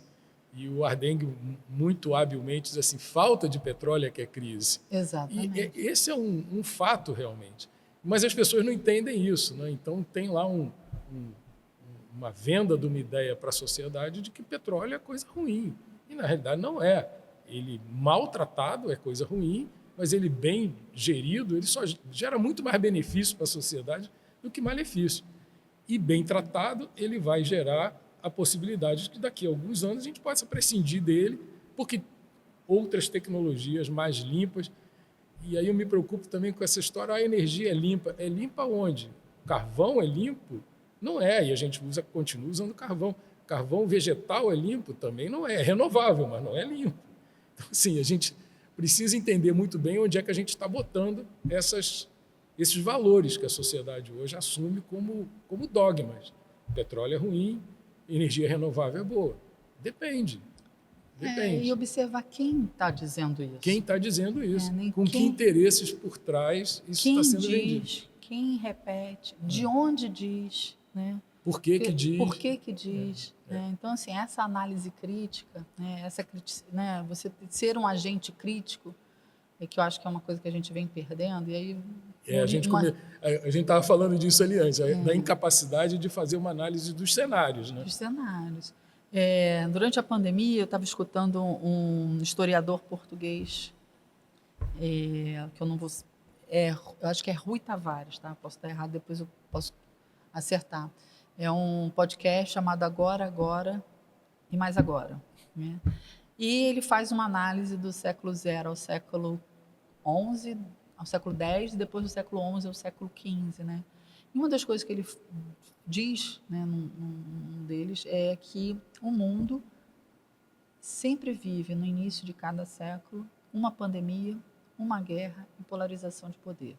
[SPEAKER 1] E o Ardengue, muito habilmente, diz assim, falta de petróleo é que é crise.
[SPEAKER 2] Exatamente.
[SPEAKER 1] E esse é um fato, realmente. Mas as pessoas não entendem isso, né? Então, tem lá uma venda de uma ideia para a sociedade de que petróleo é coisa ruim. E, na realidade, não é. Ele, maltratado, é coisa ruim, mas ele, bem gerido, ele só gera muito mais benefício para a sociedade do que malefício. E, bem tratado, ele vai gerar a possibilidade de que daqui a alguns anos a gente possa prescindir dele, porque outras tecnologias mais limpas. E aí eu me preocupo também com essa história, a energia é limpa. É limpa onde? Carvão é limpo? Não é, e a gente continua usando carvão. Carvão vegetal é limpo? Também não é. É renovável, mas não é limpo. Então, assim, a gente precisa entender muito bem onde é que a gente está botando esses valores que a sociedade hoje assume como dogmas. Petróleo é ruim, energia renovável é boa. Depende.
[SPEAKER 2] E observar quem está dizendo isso.
[SPEAKER 1] Quem está dizendo isso. Com que interesses por trás isso está sendo vendido.
[SPEAKER 2] Quem repete, de onde diz, né?
[SPEAKER 1] Por que diz.
[SPEAKER 2] Por que diz. Né? Então, assim, essa análise crítica, né? Né? Você ser um agente crítico, é que eu acho que é uma coisa que a gente vem perdendo. E aí,
[SPEAKER 1] a gente estava falando disso ali antes, da incapacidade de fazer uma análise dos cenários. Né?
[SPEAKER 2] Dos cenários. Durante a pandemia, eu estava escutando um historiador português, que eu não vou... eu acho que é Rui Tavares, tá? Posso estar errado, depois eu posso acertar. É um podcast chamado Agora e Mais Agora. Né? E ele faz uma análise do século 0 ao século 11, ao século 10, e depois do século 11 ao século 15. Né? E uma das coisas que ele diz, né, num deles, é que o mundo sempre vive, no início de cada século, uma pandemia, uma guerra e polarização de poder.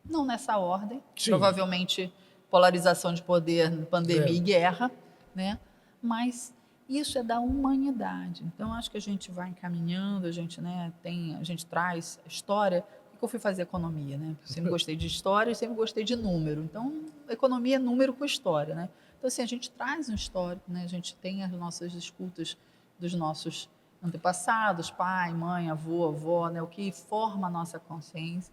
[SPEAKER 2] Não nessa ordem, Sim. Provavelmente polarização de poder, pandemia e guerra, né? Mas isso é da humanidade. Então, acho que a gente vai encaminhando, a gente traz história. Por que eu fui fazer economia? Né? Eu sempre gostei de história e sempre gostei de número. Então, economia é número com história. Né? Então, assim, a gente traz um histórico, né? A gente tem as nossas escutas dos nossos antepassados, pai, mãe, avô, avó, né? O que forma a nossa consciência.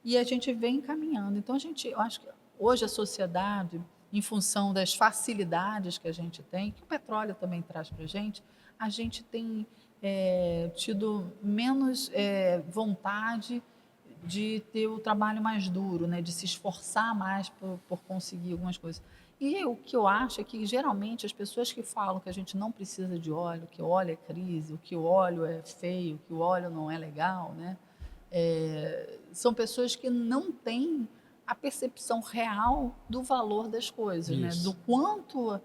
[SPEAKER 2] E a gente vem caminhando. Então, eu acho que hoje a sociedade, em função das facilidades que a gente tem, que o petróleo também traz para a gente tem tido menos vontade de ter o trabalho mais duro, né? De se esforçar mais por conseguir algumas coisas. E o que eu acho é que, geralmente, as pessoas que falam que a gente não precisa de óleo, que o óleo é crise, que o óleo é feio, que o óleo não é legal, né? São pessoas que não têm a percepção real do valor das coisas, né? Do quanto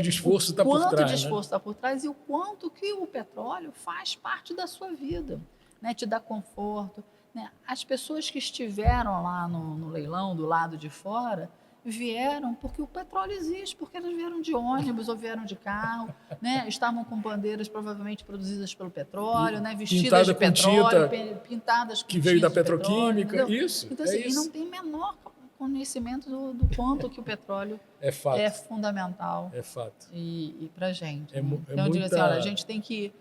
[SPEAKER 1] de esforço está por trás.
[SPEAKER 2] Quanto de esforço está por trás e o quanto que o petróleo faz parte da sua vida, né? Te dá conforto. Né? As pessoas que estiveram lá no leilão, do lado de fora, vieram porque o petróleo existe, porque elas vieram de ônibus ou vieram de carro, né? Estavam com bandeiras provavelmente produzidas pelo petróleo, né? Vestidas de petróleo, pintadas com
[SPEAKER 1] que veio da petroquímica,
[SPEAKER 2] petróleo,
[SPEAKER 1] isso.
[SPEAKER 2] Então, assim, e não tem menor conhecimento do quanto que o petróleo é fundamental.
[SPEAKER 1] É fato.
[SPEAKER 2] E para a gente. Então, eu digo assim, olha, a gente tem que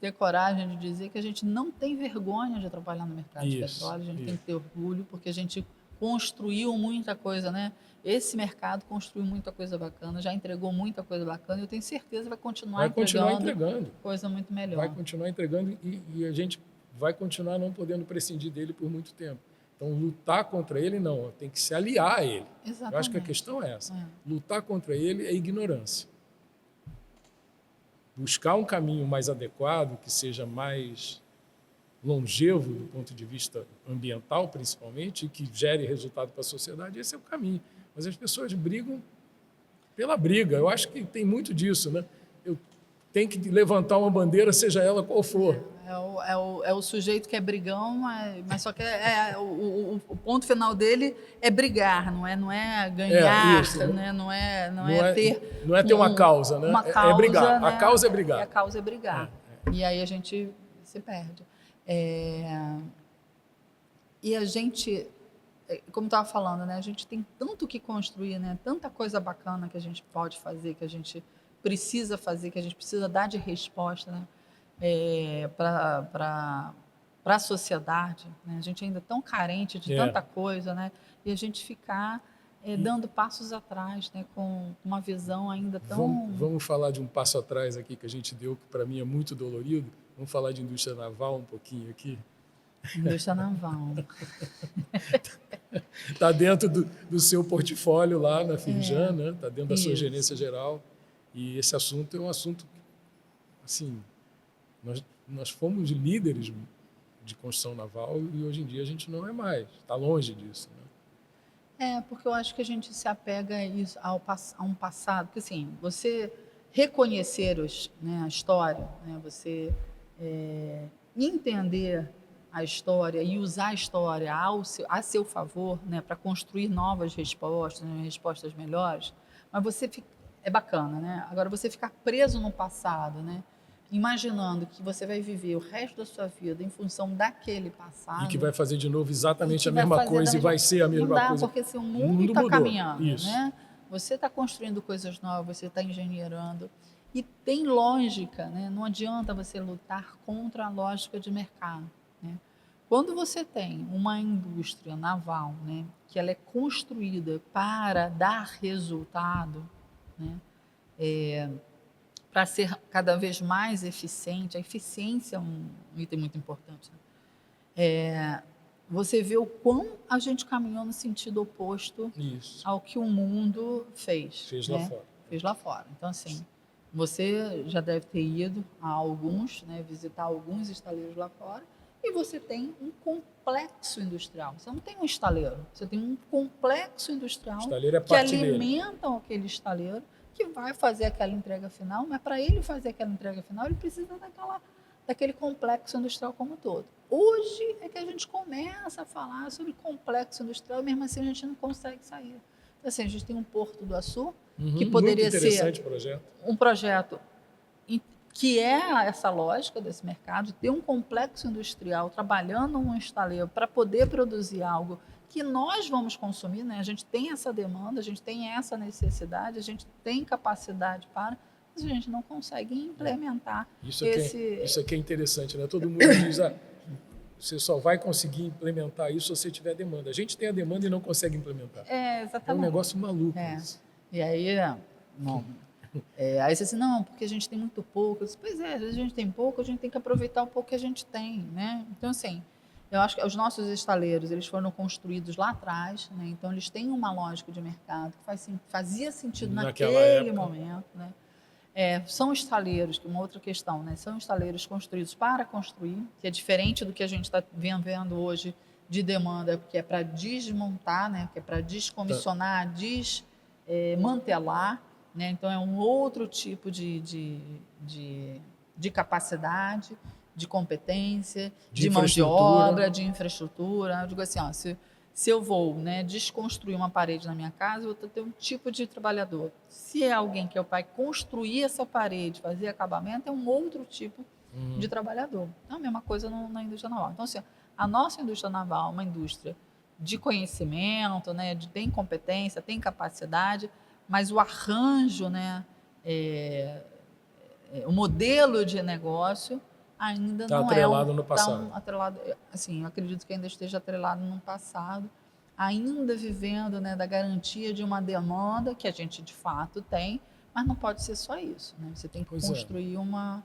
[SPEAKER 2] ter coragem de dizer que a gente não tem vergonha de trabalhar no mercado de petróleo, a gente tem que ter orgulho, porque a gente construiu muita coisa, né? Esse mercado construiu muita coisa bacana, já entregou muita coisa bacana, e eu tenho certeza que vai continuar entregando coisa muito melhor.
[SPEAKER 1] Vai continuar entregando e a gente vai continuar não podendo prescindir dele por muito tempo. Então, lutar contra ele, não, tem que se aliar a ele.
[SPEAKER 2] Exatamente.
[SPEAKER 1] Eu acho que a questão é essa. Lutar contra ele é ignorância. Buscar um caminho mais adequado, que seja mais longevo do ponto de vista ambiental, principalmente, e que gere resultado para a sociedade, esse é o caminho. Mas as pessoas brigam pela briga. Eu acho que tem muito disso, né? Eu tenho que levantar uma bandeira, seja ela qual for.
[SPEAKER 2] É o sujeito que é brigão, mas só que o ponto final dele é brigar, não é ganhar,
[SPEAKER 1] isso.
[SPEAKER 2] né? Não é ter
[SPEAKER 1] uma causa, né?
[SPEAKER 2] Uma causa,
[SPEAKER 1] é brigar.
[SPEAKER 2] Né?
[SPEAKER 1] A causa é brigar.
[SPEAKER 2] A causa é brigar. E aí a gente se perde. E a gente, como estava falando, né? A gente tem tanto que construir, né? Tanta coisa bacana que a gente pode fazer, que a gente precisa fazer, que a gente precisa dar de resposta, né? Para a sociedade, né? A gente ainda é tão carente de tanta coisa, né? E a gente ficar dando passos atrás, né? Com uma visão ainda tão...
[SPEAKER 1] Vamos falar de um passo atrás aqui que a gente deu, que para mim é muito dolorido. Vamos falar de indústria naval um pouquinho aqui.
[SPEAKER 2] Indústria naval.
[SPEAKER 1] Está dentro do seu portfólio lá na Firjan, né? Está dentro da sua gerência geral. E esse assunto é um assunto, assim, nós fomos líderes de construção naval e hoje em dia a gente não é mais, está longe disso, né?
[SPEAKER 2] Porque eu acho que a gente se apega a um passado, porque assim, você reconhecer a história, né, você entender a história e usar a história a seu favor, né, para construir novas respostas, né, respostas melhores, mas é bacana, né? Agora você ficar preso no passado, né? Imaginando que você vai viver o resto da sua vida em função daquele passado.
[SPEAKER 1] E que vai fazer de novo exatamente a mesma coisa e vai ser a mesma coisa.
[SPEAKER 2] Não dá, porque assim, o mundo está caminhando, né? Você está construindo coisas novas, você está engenheirando. E tem lógica, né? Não adianta você lutar contra a lógica de mercado, né? Quando você tem uma indústria naval, né, que ela é construída para dar resultado, né, para ser cada vez mais eficiente, a eficiência é um item muito importante, né? Você vê o quão a gente caminhou no sentido oposto ao que o mundo fez. Fez lá fora. Então, assim, você já deve ter ido a alguns, né, visitar alguns estaleiros lá fora, e você tem um complexo industrial. Você não tem um estaleiro, você tem um complexo industrial que alimentam aquele estaleiro, que vai fazer aquela entrega final, mas para ele fazer aquela entrega final, ele precisa daquele complexo industrial como um todo. Hoje é que a gente começa a falar sobre complexo industrial, e mesmo assim a gente não consegue sair. Então, assim, a gente tem um Porto do Açu, que poderia ser um projeto que é essa lógica desse mercado, ter um complexo industrial trabalhando um estaleiro para poder produzir algo que nós vamos consumir, né? A gente tem essa demanda, a gente tem essa necessidade, a gente tem capacidade para, mas a gente não consegue implementar
[SPEAKER 1] isso aqui é interessante, né? Todo mundo diz, você só vai conseguir implementar isso se você tiver demanda. A gente tem a demanda e não consegue implementar.
[SPEAKER 2] Exatamente.
[SPEAKER 1] É um negócio maluco isso.
[SPEAKER 2] E aí, aí você diz, não, porque a gente tem muito pouco. Eu disse, pois é, às vezes a gente tem pouco, a gente tem que aproveitar o pouco que a gente tem, né? Então, assim, eu acho que os nossos estaleiros, eles foram construídos lá atrás, né? Então eles têm uma lógica de mercado que fazia sentido naquele momento, né? São estaleiros, que é uma outra questão, né? São estaleiros construídos para construir, que é diferente do que a gente está vendo hoje de demanda, que é para desmontar, né? Que é para descomissionar, desmantelar, né? Então é um outro tipo de capacidade, de competência, de mão de obra, de infraestrutura. Eu digo assim, se eu vou, né, desconstruir uma parede na minha casa, eu vou ter um tipo de trabalhador. Se é alguém que vai construir essa parede, fazer acabamento, é um outro tipo de trabalhador. Então, a mesma coisa na indústria naval. Então, assim, a nossa indústria naval é uma indústria de conhecimento, né, tem competência, tem capacidade, mas o arranjo, né, o modelo de negócio ainda não
[SPEAKER 1] atrelado no passado.
[SPEAKER 2] Atrelado, assim, eu acredito que ainda esteja atrelado no passado, ainda vivendo, né, da garantia de uma demanda que a gente de fato tem, mas não pode ser só isso, né? Você tem que construir uma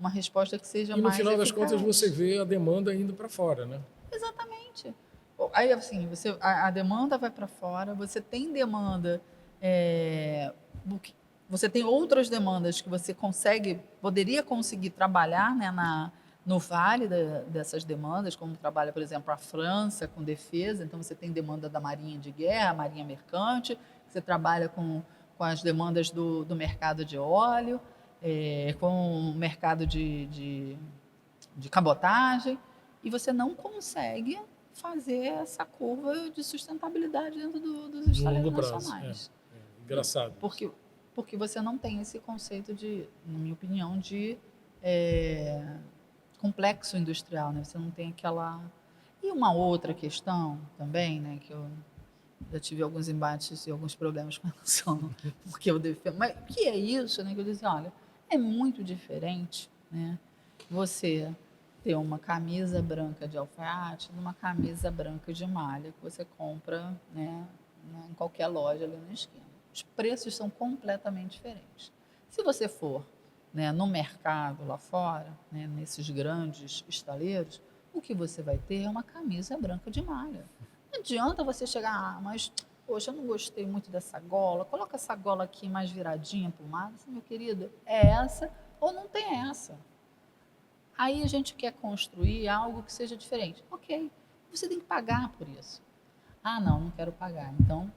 [SPEAKER 2] resposta que seja mais
[SPEAKER 1] eficaz. E no final das contas você vê a demanda indo para fora, né?
[SPEAKER 2] Exatamente. Aí, assim, a demanda vai para fora, você tem demanda, você tem outras demandas que você poderia conseguir trabalhar, né, no vale dessas demandas, como trabalha, por exemplo, a França com defesa. Então, você tem demanda da Marinha de Guerra, Marinha Mercante, você trabalha com as demandas do mercado de óleo, com o mercado de cabotagem, e você não consegue fazer essa curva de sustentabilidade dentro dos
[SPEAKER 1] No
[SPEAKER 2] estaleiros
[SPEAKER 1] longo prazo.
[SPEAKER 2] nacionais.
[SPEAKER 1] Engraçado.
[SPEAKER 2] Porque você não tem esse conceito de, na minha opinião, de complexo industrial, né? Você não tem aquela... E uma outra questão também, né, que eu já tive alguns embates e alguns problemas com relação porque eu defendo. Mas o que é isso, né? Que eu disse, olha, é muito diferente, né? Você ter uma camisa branca de alfaiate de uma camisa branca de malha que você compra, né, em qualquer loja ali na esquina. Os preços são completamente diferentes. Se você for, né, no mercado lá fora, né, nesses grandes estaleiros, o que você vai ter é uma camisa branca de malha. Não adianta você chegar, mas, poxa, eu não gostei muito dessa gola, coloca essa gola aqui mais viradinha para o lado. Meu querido, é essa ou não tem essa? Aí a gente quer construir algo que seja diferente. Ok, você tem que pagar por isso. Ah, não quero pagar, então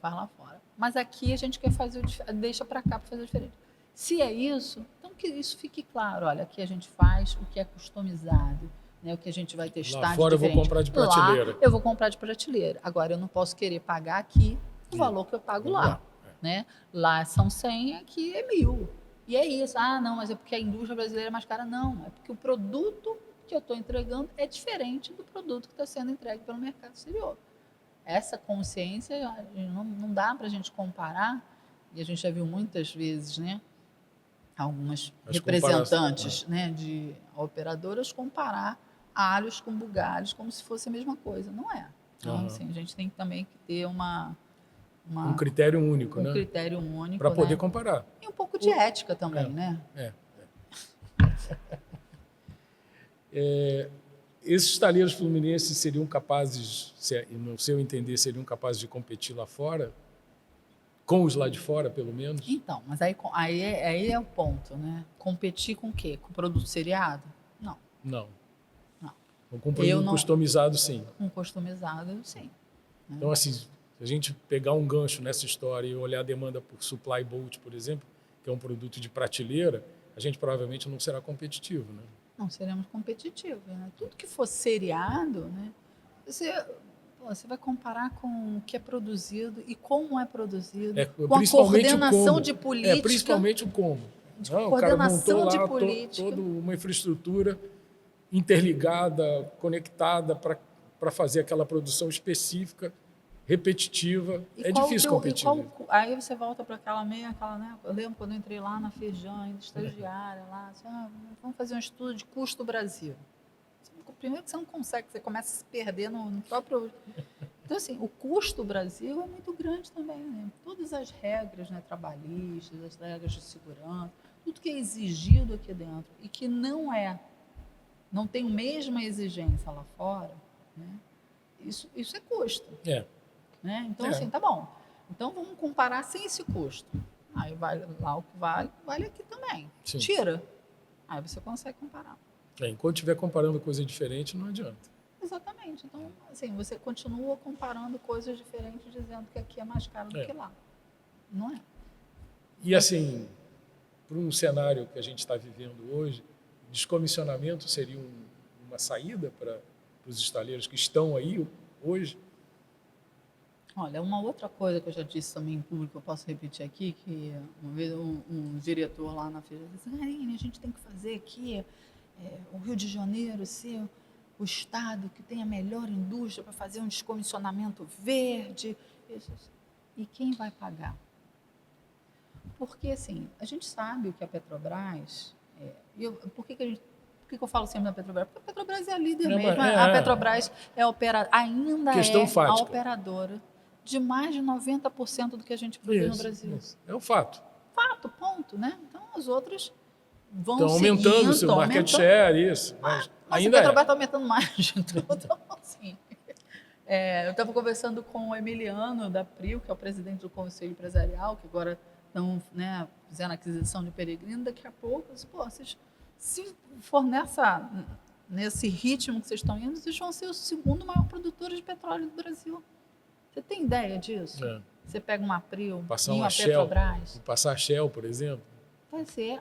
[SPEAKER 2] faz lá fora. Mas aqui a gente quer fazer deixa para cá para fazer diferente. Se é isso, então que isso fique claro. Olha, aqui a gente faz o que é customizado, né, o que a gente vai testar
[SPEAKER 1] Lá fora
[SPEAKER 2] de diferente.
[SPEAKER 1] Eu vou comprar de prateleira.
[SPEAKER 2] Lá eu vou comprar de prateleira. Agora eu não posso querer pagar aqui o valor que eu pago lá. Né? Lá são 100, aqui é 1.000. E é isso. Ah, não, mas é porque a indústria brasileira é mais cara. Não, é porque o produto que eu estou entregando é diferente do produto que está sendo entregue pelo mercado exterior. Essa consciência não dá para a gente comparar, e a gente já viu muitas vezes, né, algumas representantes, né, de operadoras comparar alhos com bugalhos como se fosse a mesma coisa. Não é. Então, assim, a gente tem também que ter um
[SPEAKER 1] critério único, né?
[SPEAKER 2] Um critério único,
[SPEAKER 1] para poder
[SPEAKER 2] né?
[SPEAKER 1] comparar.
[SPEAKER 2] E um pouco de ética também, né?
[SPEAKER 1] Esses estaleiros fluminenses seriam capazes, no seu entender, seriam capazes de competir lá fora? Com os lá de fora, pelo menos?
[SPEAKER 2] Então, mas aí é o ponto, né? Competir com o quê? Com produto seriado? Não.
[SPEAKER 1] Não. Com produto customizado, sim.
[SPEAKER 2] Com customizado, sim. Né?
[SPEAKER 1] Então, assim, se a gente pegar um gancho nessa história e olhar a demanda por supply boat, por exemplo, que é um produto de prateleira, a gente provavelmente não será competitivo, né?
[SPEAKER 2] Não seremos competitivos, né? Tudo que for seriado, né? Você vai comparar com o que é produzido e como é produzido, com a coordenação de política.
[SPEAKER 1] Principalmente o como.
[SPEAKER 2] O cara montou lá
[SPEAKER 1] toda uma infraestrutura interligada, conectada para fazer aquela produção específica, repetitiva. É difícil competir.
[SPEAKER 2] Aí você volta para aquela, né? Eu lembro quando eu entrei lá na Firjan, ainda estagiária, lá, assim, vamos fazer um estudo de custo Brasil. Primeiro que você não consegue, você começa a se perder no próprio... Então, assim, o custo Brasil é muito grande também, né? Todas as regras, né, trabalhistas, as regras de segurança, tudo que é exigido aqui dentro e que não tem a mesma exigência lá fora, né? Isso é custo. Né? Então, assim, tá bom. Então, vamos comparar sem esse custo. Aí, vale lá o que vale aqui também. Sim. Tira. Aí você consegue comparar.
[SPEAKER 1] Enquanto estiver comparando coisa diferente, não adianta.
[SPEAKER 2] Exatamente. Então, assim, você continua comparando coisas diferentes, dizendo que aqui é mais caro do que lá. Não é?
[SPEAKER 1] E, assim, para um cenário que a gente está vivendo hoje, descomissionamento seria uma saída para os estaleiros que estão aí hoje?
[SPEAKER 2] Olha, uma outra coisa que eu já disse também em público, eu posso repetir aqui, que uma vez um diretor lá na feira disse, Karine, a gente tem que fazer aqui o Rio de Janeiro ser o estado que tem a melhor indústria para fazer um descomissionamento verde. E quem vai pagar? Porque, assim, a gente sabe o que a Petrobras... Por que eu falo sempre da Petrobras? Porque a Petrobras é a líder mesmo. A Petrobras ainda é a operadora de mais de 90% do que a gente produz no Brasil.
[SPEAKER 1] Isso. É um fato.
[SPEAKER 2] Fato, ponto, né? Então, as outras vão
[SPEAKER 1] estão aumentando o seu market share, isso. Mas ainda
[SPEAKER 2] a Petrobras está aumentando mais de tudo. Então, assim, eu estava conversando com o Emiliano da Prio, que é o presidente do Conselho Empresarial, que agora estão, né, fazendo aquisição de Peregrino. Daqui a pouco, se for nesse ritmo que vocês estão indo, vocês vão ser o segundo maior produtor de petróleo do Brasil. Você tem ideia disso? Você pega uma Prio e uma Petrobras.
[SPEAKER 1] Passar a Shell, por exemplo.
[SPEAKER 2] Vai ser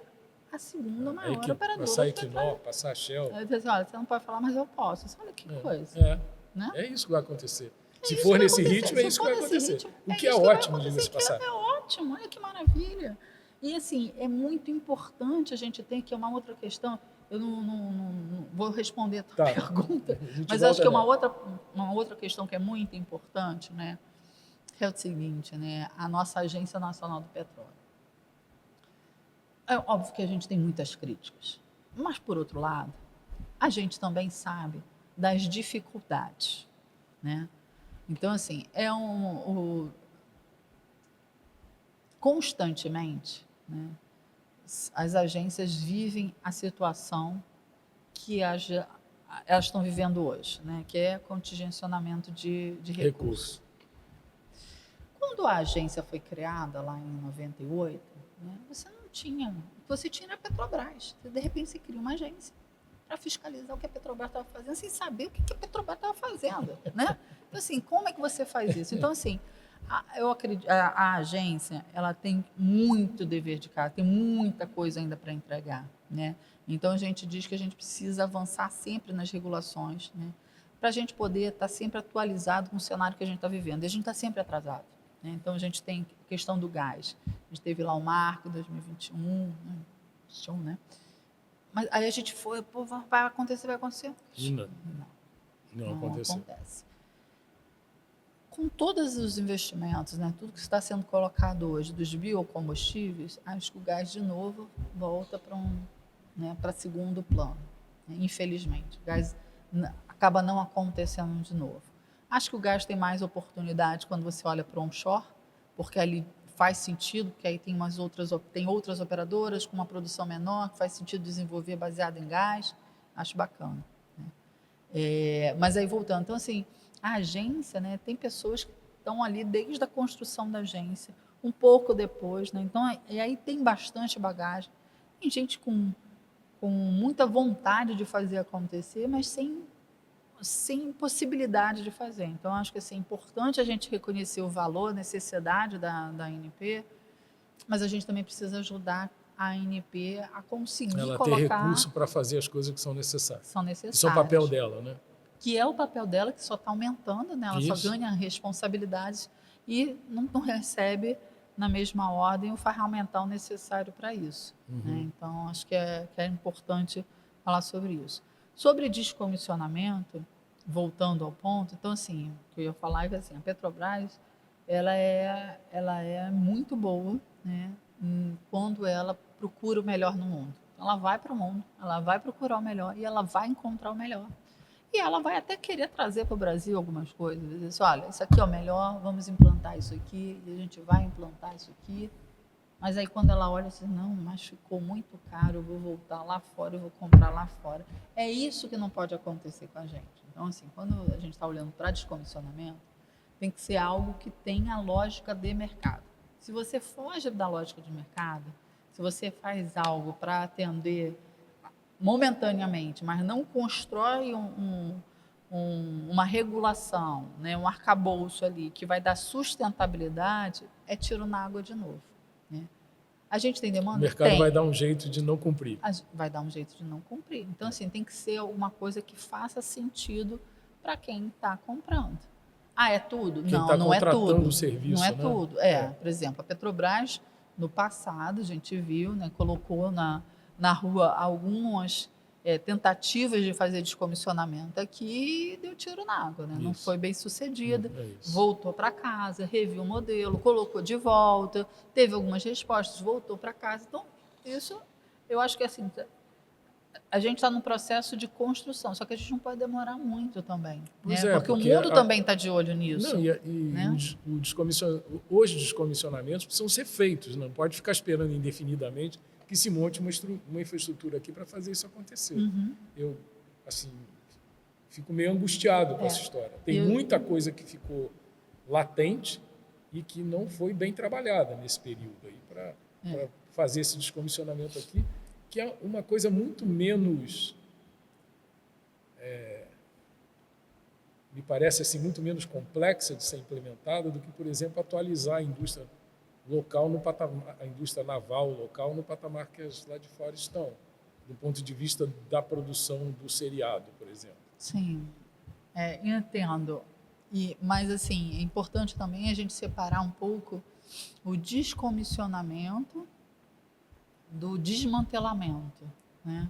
[SPEAKER 2] a segunda maior
[SPEAKER 1] Aí que
[SPEAKER 2] operadora
[SPEAKER 1] passar
[SPEAKER 2] de
[SPEAKER 1] Equinor,
[SPEAKER 2] petróleo.
[SPEAKER 1] passar Shell.
[SPEAKER 2] Eu disse assim, olha, você não pode falar, mas eu posso. Eu disse, olha que coisa. Né?
[SPEAKER 1] É isso que vai acontecer. Se
[SPEAKER 2] Isso
[SPEAKER 1] for
[SPEAKER 2] que vai
[SPEAKER 1] nesse
[SPEAKER 2] acontecer.
[SPEAKER 1] ritmo, é
[SPEAKER 2] Se
[SPEAKER 1] isso que
[SPEAKER 2] for
[SPEAKER 1] vai
[SPEAKER 2] nesse
[SPEAKER 1] acontecer.
[SPEAKER 2] ritmo,
[SPEAKER 1] O
[SPEAKER 2] é
[SPEAKER 1] que é
[SPEAKER 2] isso que vai
[SPEAKER 1] ótimo,
[SPEAKER 2] acontecer,
[SPEAKER 1] diga-se
[SPEAKER 2] que
[SPEAKER 1] passar.
[SPEAKER 2] é ótimo, olha que maravilha. E assim, é muito importante a gente ter, que é uma outra questão, eu não vou responder a tua
[SPEAKER 1] Tá.
[SPEAKER 2] pergunta,
[SPEAKER 1] A gente
[SPEAKER 2] mas
[SPEAKER 1] volta
[SPEAKER 2] acho que é
[SPEAKER 1] nela.
[SPEAKER 2] uma outra questão que é muito importante, né? É o seguinte, né? A nossa Agência Nacional do Petróleo. É óbvio que a gente tem muitas críticas, mas por outro lado, a gente também sabe das dificuldades, né? Então, assim, constantemente, né, as agências vivem a situação que elas estão vivendo hoje, né, que é contingencionamento de recursos. Quando a agência foi criada lá em 98, né, você tinha a Petrobras. De repente você cria uma agência para fiscalizar o que a Petrobras estava fazendo, sem saber o que a Petrobras estava fazendo, né? Então, assim, como é que você faz isso? Então, assim, eu acredito, a agência, ela tem muito dever de casa, tem muita coisa ainda para entregar, né? Então, a gente diz que a gente precisa avançar sempre nas regulações, né? Para a gente poder estar sempre atualizado com o cenário que a gente está vivendo. E a gente está sempre atrasado, né? Então, a gente tem a questão do gás. A gente teve lá o marco 2021, né? Mas aí a gente foi, pô, vai acontecer, vai acontecer.
[SPEAKER 1] Não aconteceu.
[SPEAKER 2] Acontece. Com todos os investimentos, né, tudo que está sendo colocado hoje dos biocombustíveis, acho que o gás de novo volta para segundo plano, né, infelizmente. O gás acaba não acontecendo de novo. Acho que o gás tem mais oportunidade quando você olha para o onshore, porque ali faz sentido, porque aí tem outras operadoras com uma produção menor, que faz sentido desenvolver baseado em gás, acho bacana. Né? Mas aí voltando, então assim, a agência, né, tem pessoas que estão ali desde a construção da agência, um pouco depois, né? Então, e aí tem bastante bagagem, tem gente com muita vontade de fazer acontecer, mas sem possibilidade de fazer. Então, acho que assim, é importante a gente reconhecer o valor, a necessidade da ANP, mas a gente também precisa ajudar a ANP a conseguir
[SPEAKER 1] Ela ter
[SPEAKER 2] colocar...
[SPEAKER 1] recurso para fazer as coisas que são necessárias.
[SPEAKER 2] São necessárias.
[SPEAKER 1] Isso é o papel dela, né?
[SPEAKER 2] Que é o papel dela, que só está aumentando, né? Ela só ganha responsabilidades e não recebe na mesma ordem o ferramental necessário para isso. Né? Então, acho que é importante falar sobre isso. Sobre descomissionamento, voltando ao ponto, então, assim, o que eu ia falar é que assim, a Petrobras ela é muito boa, né, quando ela procura o melhor no mundo. Ela vai para o mundo, ela vai procurar o melhor e ela vai encontrar o melhor. E ela vai até querer trazer para o Brasil algumas coisas. Dizer assim, olha, isso aqui é o melhor, vamos implantar isso aqui, e a gente vai implantar isso aqui. Mas aí quando ela olha assim, não, mas ficou muito caro, eu vou voltar lá fora, eu vou comprar lá fora. É isso que não pode acontecer com a gente. Então, assim, quando a gente está olhando para descomissionamento, tem que ser algo que tenha lógica de mercado. Se você foge da lógica de mercado, se você faz algo para atender momentaneamente, mas não constrói uma regulação, né, um arcabouço ali que vai dar sustentabilidade, é tiro na água de novo. Né? A gente tem demanda?
[SPEAKER 1] O mercado
[SPEAKER 2] tem.
[SPEAKER 1] vai dar um jeito de não cumprir.
[SPEAKER 2] Vai dar um jeito de não cumprir. Então, assim, tem que ser alguma coisa que faça sentido para quem está comprando. Ah, é tudo?
[SPEAKER 1] Quem
[SPEAKER 2] não, não é tudo.
[SPEAKER 1] contratando o serviço,
[SPEAKER 2] não é
[SPEAKER 1] né?
[SPEAKER 2] tudo. Por exemplo, a Petrobras, no passado, a gente viu, né, colocou na rua algumas tentativas de fazer descomissionamento aqui e deu tiro na água. Né? Não foi bem sucedida. Voltou para casa, reviu o modelo, colocou de volta, teve algumas respostas, voltou para casa. Então, isso, eu acho que assim, a gente está num processo de construção, só que a gente não pode demorar muito também. Né? Porque o mundo também está de olho nisso.
[SPEAKER 1] Não,
[SPEAKER 2] né?
[SPEAKER 1] Os descomissionamentos precisam ser feitos, não pode ficar esperando indefinidamente que se monte uma infraestrutura aqui para fazer isso acontecer. Eu, assim, fico meio angustiado com essa história. Tem muita coisa que ficou latente e que não foi bem trabalhada nesse período aí para fazer esse descomissionamento aqui, que é uma coisa muito menos, me parece assim, muito menos complexa de ser implementada do que, por exemplo, atualizar a indústria local no patamar, a indústria naval local no patamar que as lá de fora estão, do ponto de vista da produção do seriado, por exemplo.
[SPEAKER 2] Sim, entendo. Mas, assim, é importante também a gente separar um pouco o descomissionamento do desmantelamento, né?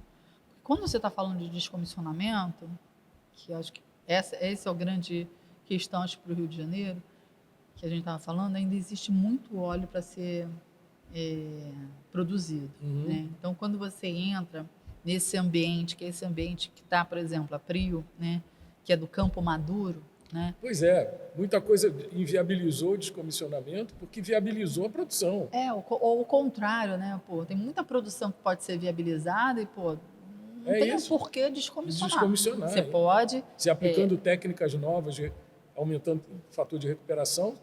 [SPEAKER 2] Quando você está falando de descomissionamento, que eu acho que esse é o grande questão para o Rio de Janeiro, que a gente estava falando, ainda existe muito óleo para ser produzido. Né? Então, quando você entra nesse ambiente, que é esse ambiente que está, por exemplo, a Prio, né? Que é do Campo Maduro, né?
[SPEAKER 1] Pois é, muita coisa inviabilizou o descomissionamento porque viabilizou a produção.
[SPEAKER 2] Ou o contrário, né? Pô, tem muita produção que pode ser viabilizada e, pô, não tem um porquê descomissionar. Você pode...
[SPEAKER 1] Se aplicando técnicas novas, aumentando o fator de recuperação,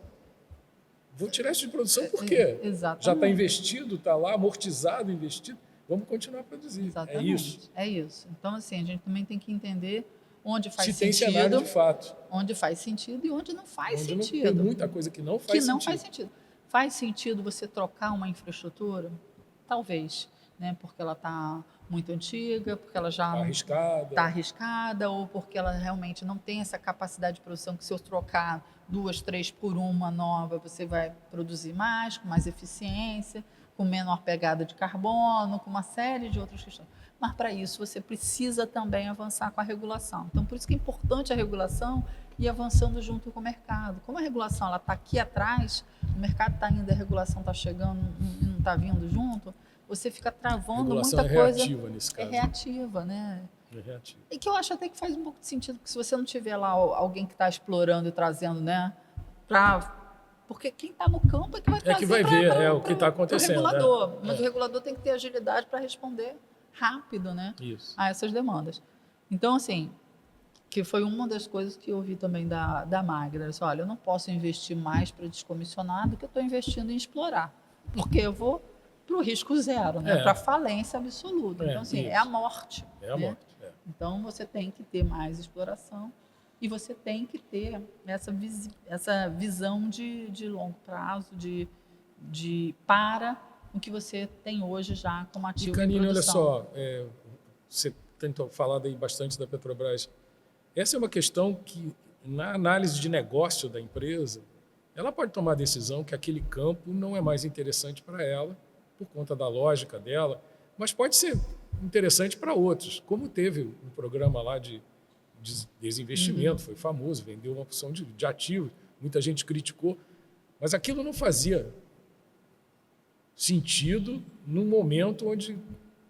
[SPEAKER 1] vou tirar isso de produção por quê?
[SPEAKER 2] Exatamente.
[SPEAKER 1] Já está investido, está lá, amortizado, investido, vamos continuar a produzir.
[SPEAKER 2] Exatamente.
[SPEAKER 1] É isso.
[SPEAKER 2] É isso. Então, assim, a gente também tem que entender onde faz
[SPEAKER 1] sentido. Se tem cenário de fato.
[SPEAKER 2] Onde faz sentido e onde não faz sentido.
[SPEAKER 1] Tem muita coisa que não faz sentido.
[SPEAKER 2] Faz sentido. Faz sentido você trocar uma infraestrutura? Talvez, né? Porque ela está muito antiga, porque ela já está arriscada, ou porque ela realmente não tem essa capacidade de produção que se eu trocar 2, 3 por uma nova, você vai produzir mais, com mais eficiência, com menor pegada de carbono, com uma série de outras questões. Mas, para isso, você precisa também avançar com a regulação. Então, por isso que é importante a regulação e avançando junto com o mercado. Como a regulação está aqui atrás, o mercado está indo, a regulação está chegando e não está vindo junto, você fica travando muita coisa.
[SPEAKER 1] Reativa nesse caso.
[SPEAKER 2] É reativa, né?
[SPEAKER 1] É reativa.
[SPEAKER 2] E que eu acho até que faz um pouco de sentido, porque se você não tiver lá alguém que está explorando e trazendo, né? Porque quem está no campo é que vai trazer.
[SPEAKER 1] É que vai ver o que está acontecendo.
[SPEAKER 2] O regulador. Mas o regulador tem que ter agilidade para responder rápido, né?
[SPEAKER 1] Isso.
[SPEAKER 2] A essas demandas. Então, assim, que foi uma das coisas que eu ouvi também da Magda. Disse, olha, eu não posso investir mais para descomissionar do que eu estou investindo em explorar. Porque eu vou para o risco zero, né? Para a falência absoluta. Então, assim, é a morte.
[SPEAKER 1] É a morte.
[SPEAKER 2] Então, você tem que ter mais exploração e você tem que ter essa visão de longo prazo, para o que você tem hoje já como ativo de produção.
[SPEAKER 1] Canine, olha só, você tentou falar aí bastante da Petrobras. Essa é uma questão que, na análise de negócio da empresa, ela pode tomar a decisão que aquele campo não é mais interessante para ela, por conta da lógica dela, mas pode ser interessante para outros, como teve um programa lá de desinvestimento, foi famoso, vendeu uma opção de ativos, muita gente criticou, mas aquilo não fazia sentido num momento onde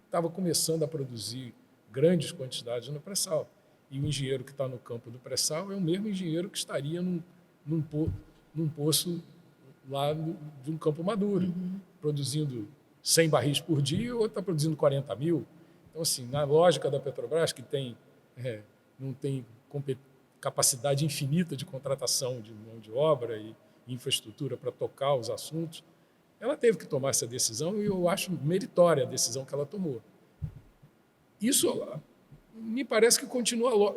[SPEAKER 1] estava começando a produzir grandes quantidades no pré-sal. E o engenheiro que está no campo do pré-sal é o mesmo engenheiro que estaria num poço lá de um campo maduro, produzindo 100 barris por dia, ou está produzindo 40 mil. Então, assim, na lógica da Petrobras, que não tem capacidade infinita de contratação de mão de obra e infraestrutura para tocar os assuntos, ela teve que tomar essa decisão e eu acho meritória a decisão que ela tomou. Isso me parece que continua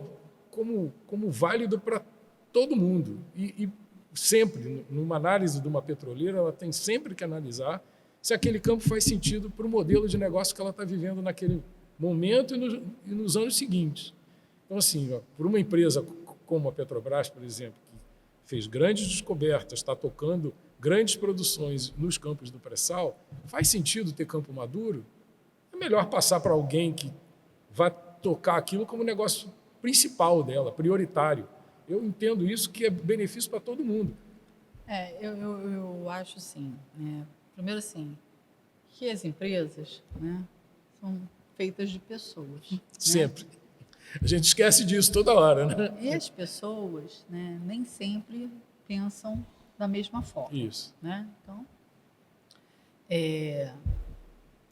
[SPEAKER 1] como válido para todo mundo. E sempre, numa análise de uma petroleira, ela tem sempre que analisar se aquele campo faz sentido para o modelo de negócio que ela está vivendo naquele momento e nos anos seguintes. Então, assim, por uma empresa como a Petrobras, por exemplo, que fez grandes descobertas, está tocando grandes produções nos campos do pré-sal, faz sentido ter campo maduro? É melhor passar para alguém que vai tocar aquilo como negócio principal dela, prioritário. Eu entendo isso, que é benefício para todo mundo.
[SPEAKER 2] Eu acho sim. Né? Primeiro, assim, que as empresas, né, são feitas de pessoas.
[SPEAKER 1] Sempre. Né? A gente esquece disso toda hora, né?
[SPEAKER 2] E as pessoas, né, nem sempre pensam da mesma forma.
[SPEAKER 1] Isso.
[SPEAKER 2] Né? Então,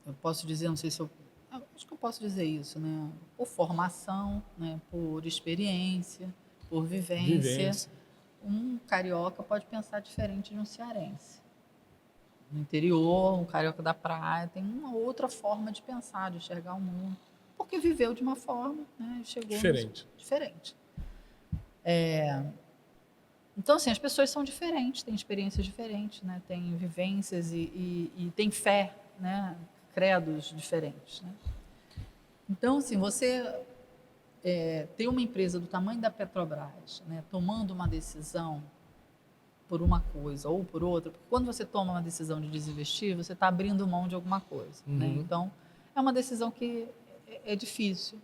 [SPEAKER 2] eu posso dizer, não sei se acho que eu posso dizer isso, né? Por formação, né? Por experiência, por vivência. Um carioca pode pensar diferente de um cearense. No interior, um carioca da praia tem uma outra forma de pensar, de enxergar o mundo, porque viveu de uma forma, né? Chegou
[SPEAKER 1] diferente.
[SPEAKER 2] Diferente. Então, assim, as pessoas são diferentes, têm experiências diferentes, né? Têm vivências e têm fé, né? Credos diferentes, né? Então, assim, você ter uma empresa do tamanho da Petrobras, né, tomando uma decisão por uma coisa ou por outra, porque quando você toma uma decisão de desinvestir, você está abrindo mão de alguma coisa, né? Então, é uma decisão que é difícil.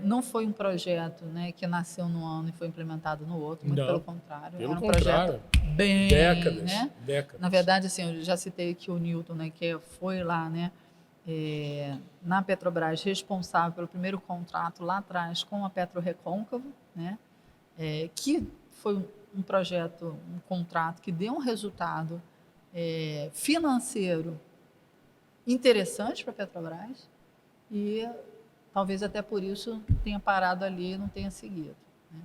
[SPEAKER 2] Não foi um projeto, né, que nasceu num ano e foi implementado no outro, muito pelo contrário.
[SPEAKER 1] Pelo
[SPEAKER 2] era um
[SPEAKER 1] contrário,
[SPEAKER 2] projeto bem,
[SPEAKER 1] décadas,
[SPEAKER 2] né?
[SPEAKER 1] décadas.
[SPEAKER 2] Na verdade, assim, eu já citei aqui o Newton, né, que foi lá, né, na Petrobras, responsável pelo primeiro contrato lá atrás com a PetroRecôncavo, né, que foi um projeto, um contrato que deu um resultado financeiro interessante para a Petrobras e talvez até por isso tenha parado ali e não tenha seguido, né?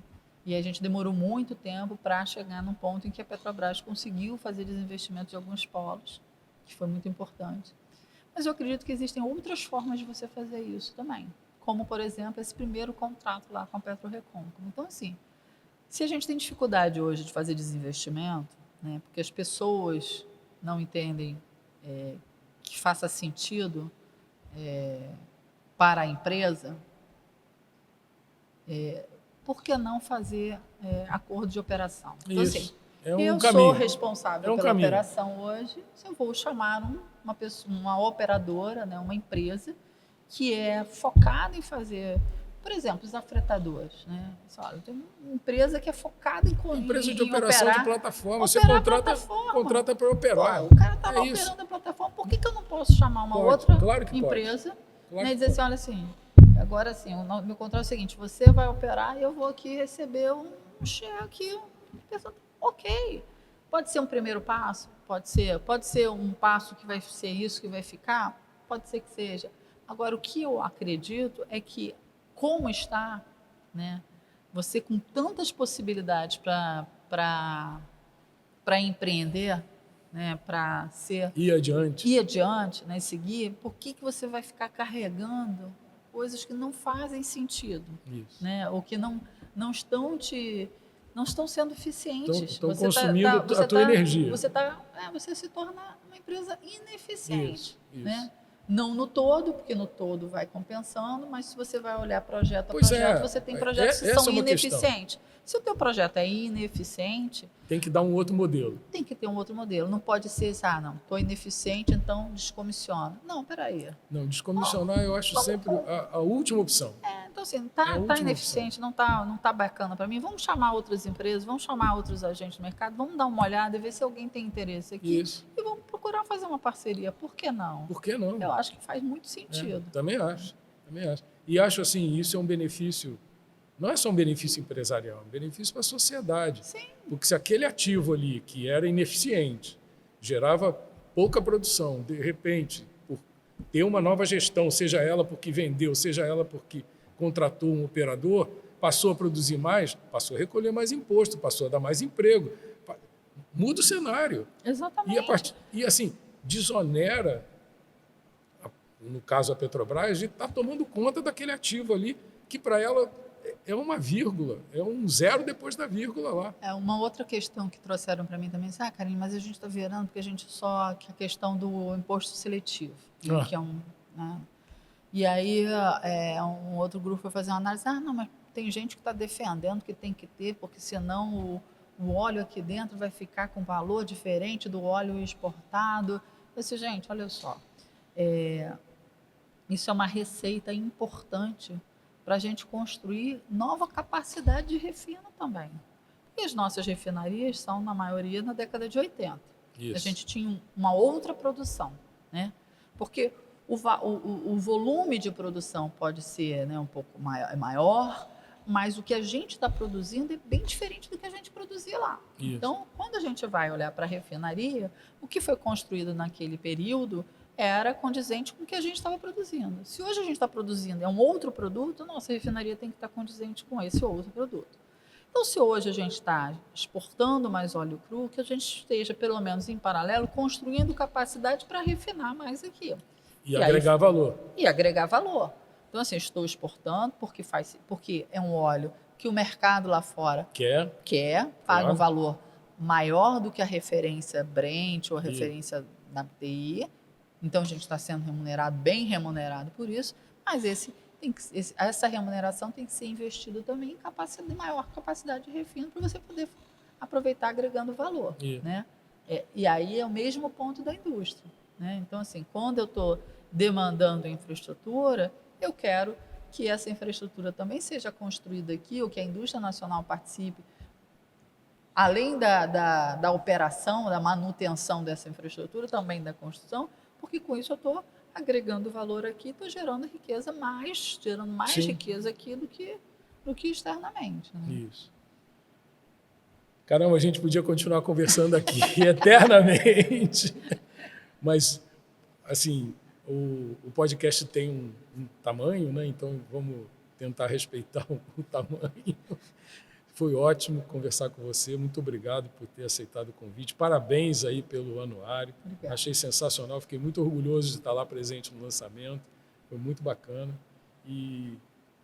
[SPEAKER 2] E a gente demorou muito tempo para chegar num ponto em que a Petrobras conseguiu fazer desinvestimento de alguns polos, que foi muito importante. Mas eu acredito que existem outras formas de você fazer isso também, como, por exemplo, esse primeiro contrato lá com a PetroRecôncavo. Então, assim, se a gente tem dificuldade hoje de fazer desinvestimento, né, porque as pessoas não entendem que faça sentido para a empresa, por que não fazer acordo de operação? Então,
[SPEAKER 1] Isso.
[SPEAKER 2] assim,
[SPEAKER 1] É um
[SPEAKER 2] eu
[SPEAKER 1] caminho.
[SPEAKER 2] sou responsável pela
[SPEAKER 1] caminho.
[SPEAKER 2] operação hoje, se eu vou chamar uma operadora, né, uma empresa que é focada em fazer, por exemplo, os afretadores, né? Olha, tem uma empresa que é focada em
[SPEAKER 1] Empresa de
[SPEAKER 2] em
[SPEAKER 1] operação
[SPEAKER 2] operar,
[SPEAKER 1] de plataforma. Você
[SPEAKER 2] operar a
[SPEAKER 1] contrata
[SPEAKER 2] plataforma.
[SPEAKER 1] para operar.
[SPEAKER 2] Pô, o cara estava
[SPEAKER 1] É isso.
[SPEAKER 2] operando a plataforma, por que eu não posso chamar uma
[SPEAKER 1] Pode,
[SPEAKER 2] outra
[SPEAKER 1] claro que
[SPEAKER 2] empresa,
[SPEAKER 1] pode. Claro
[SPEAKER 2] né,
[SPEAKER 1] que
[SPEAKER 2] e dizer assim,
[SPEAKER 1] pode.
[SPEAKER 2] olha assim, agora assim, o meu contrato é o seguinte, você vai operar e eu vou aqui receber um cheque, ok. Pode ser um primeiro passo, pode ser um passo que vai ser isso que vai ficar, pode ser que seja. Agora, o que eu acredito é que, como está, né, você com tantas possibilidades para empreender, né, para
[SPEAKER 1] Ir
[SPEAKER 2] adiante, né, seguir, por que você vai ficar carregando coisas que não fazem sentido,
[SPEAKER 1] Isso.
[SPEAKER 2] né, ou que não estão não estão sendo eficientes.
[SPEAKER 1] Estão consumindo a tua energia.
[SPEAKER 2] Você se torna uma empresa ineficiente,
[SPEAKER 1] Isso.
[SPEAKER 2] né? Não no todo, porque no todo vai compensando, mas se você vai olhar projeto a
[SPEAKER 1] Pois
[SPEAKER 2] projeto,
[SPEAKER 1] é.
[SPEAKER 2] você tem projetos que
[SPEAKER 1] Essa
[SPEAKER 2] são
[SPEAKER 1] é uma questão.
[SPEAKER 2] ineficientes. Se o teu projeto é ineficiente,
[SPEAKER 1] Tem que dar um outro modelo.
[SPEAKER 2] tem que ter um outro modelo. Não pode ser esse, não, estou ineficiente, então descomissiona. Não, peraí.
[SPEAKER 1] Não, descomissionar eu acho sempre a última opção.
[SPEAKER 2] Então, assim,
[SPEAKER 1] É a
[SPEAKER 2] tá
[SPEAKER 1] última
[SPEAKER 2] ineficiente, não tá bacana para mim. Vamos chamar outras empresas, vamos chamar outros agentes do mercado, vamos dar uma olhada e ver se alguém tem interesse aqui.
[SPEAKER 1] Isso.
[SPEAKER 2] E vamos procurar fazer uma parceria. Por que não?
[SPEAKER 1] Por que não?
[SPEAKER 2] Eu acho que faz muito sentido.
[SPEAKER 1] Também acho. E acho assim, isso é um benefício, não é só um benefício empresarial, é um benefício para a sociedade.
[SPEAKER 2] Sim.
[SPEAKER 1] Porque se aquele ativo ali, que era ineficiente, gerava pouca produção, de repente, por ter uma nova gestão, seja ela porque vendeu, seja ela porque contratou um operador, passou a produzir mais, passou a recolher mais imposto, passou a dar mais emprego. Muda o cenário.
[SPEAKER 2] Exatamente.
[SPEAKER 1] E assim, desonera, no caso a Petrobras, de estar tomando conta daquele ativo ali, que para ela é uma vírgula, é um zero depois da vírgula lá.
[SPEAKER 2] Uma outra questão que trouxeram para mim também, Karine, mas a gente está virando porque que a questão do imposto seletivo, né, que é né? E aí um outro grupo foi fazer uma análise, não, mas tem gente que está defendendo que tem que ter, porque senão o óleo aqui dentro vai ficar com valor diferente do óleo exportado. Eu disse, gente, olha só, isso é uma receita importante para a gente construir nova capacidade de refino também. E as nossas refinarias são, na maioria, na década de 80.
[SPEAKER 1] Isso.
[SPEAKER 2] A gente tinha uma outra produção, né? Porque o volume de produção pode ser, né, um pouco maior, mas o que a gente está produzindo é bem diferente do que a gente produzia lá.
[SPEAKER 1] Isso.
[SPEAKER 2] Então, quando a gente vai olhar para a refinaria, o que foi construído naquele período era condizente com o que a gente estava produzindo. Se hoje a gente está produzindo um outro produto, nossa refinaria tem que estar condizente com esse outro produto. Então, se hoje a gente está exportando mais óleo cru, que a gente esteja, pelo menos em paralelo, construindo capacidade para refinar mais aqui.
[SPEAKER 1] E agregar valor.
[SPEAKER 2] E agregar valor. Então, assim, estou exportando porque é um óleo que o mercado lá fora
[SPEAKER 1] quer,
[SPEAKER 2] paga
[SPEAKER 1] claro.
[SPEAKER 2] um valor maior do que a referência Brent ou a referência da TI. Então, a gente está sendo remunerado, bem remunerado por isso, mas essa remuneração tem que ser investida também em maior capacidade de refino para você poder aproveitar agregando valor. Né? E aí é o mesmo ponto da indústria. Né? Então, assim, quando eu estou demandando infraestrutura, eu quero que essa infraestrutura também seja construída aqui, ou que a indústria nacional participe, além da operação, da manutenção dessa infraestrutura, também da construção, porque com isso eu estou agregando valor aqui, estou gerando gerando mais riqueza aqui do que externamente. Né?
[SPEAKER 1] Isso. Caramba, a gente podia continuar conversando aqui eternamente, mas, assim, o podcast tem um tamanho, né? Então vamos tentar respeitar o tamanho. Foi ótimo conversar com você, muito obrigado por ter aceitado o convite, parabéns aí pelo anuário.
[SPEAKER 2] Obrigada.
[SPEAKER 1] Achei sensacional, fiquei muito orgulhoso de estar lá presente no lançamento, foi muito bacana e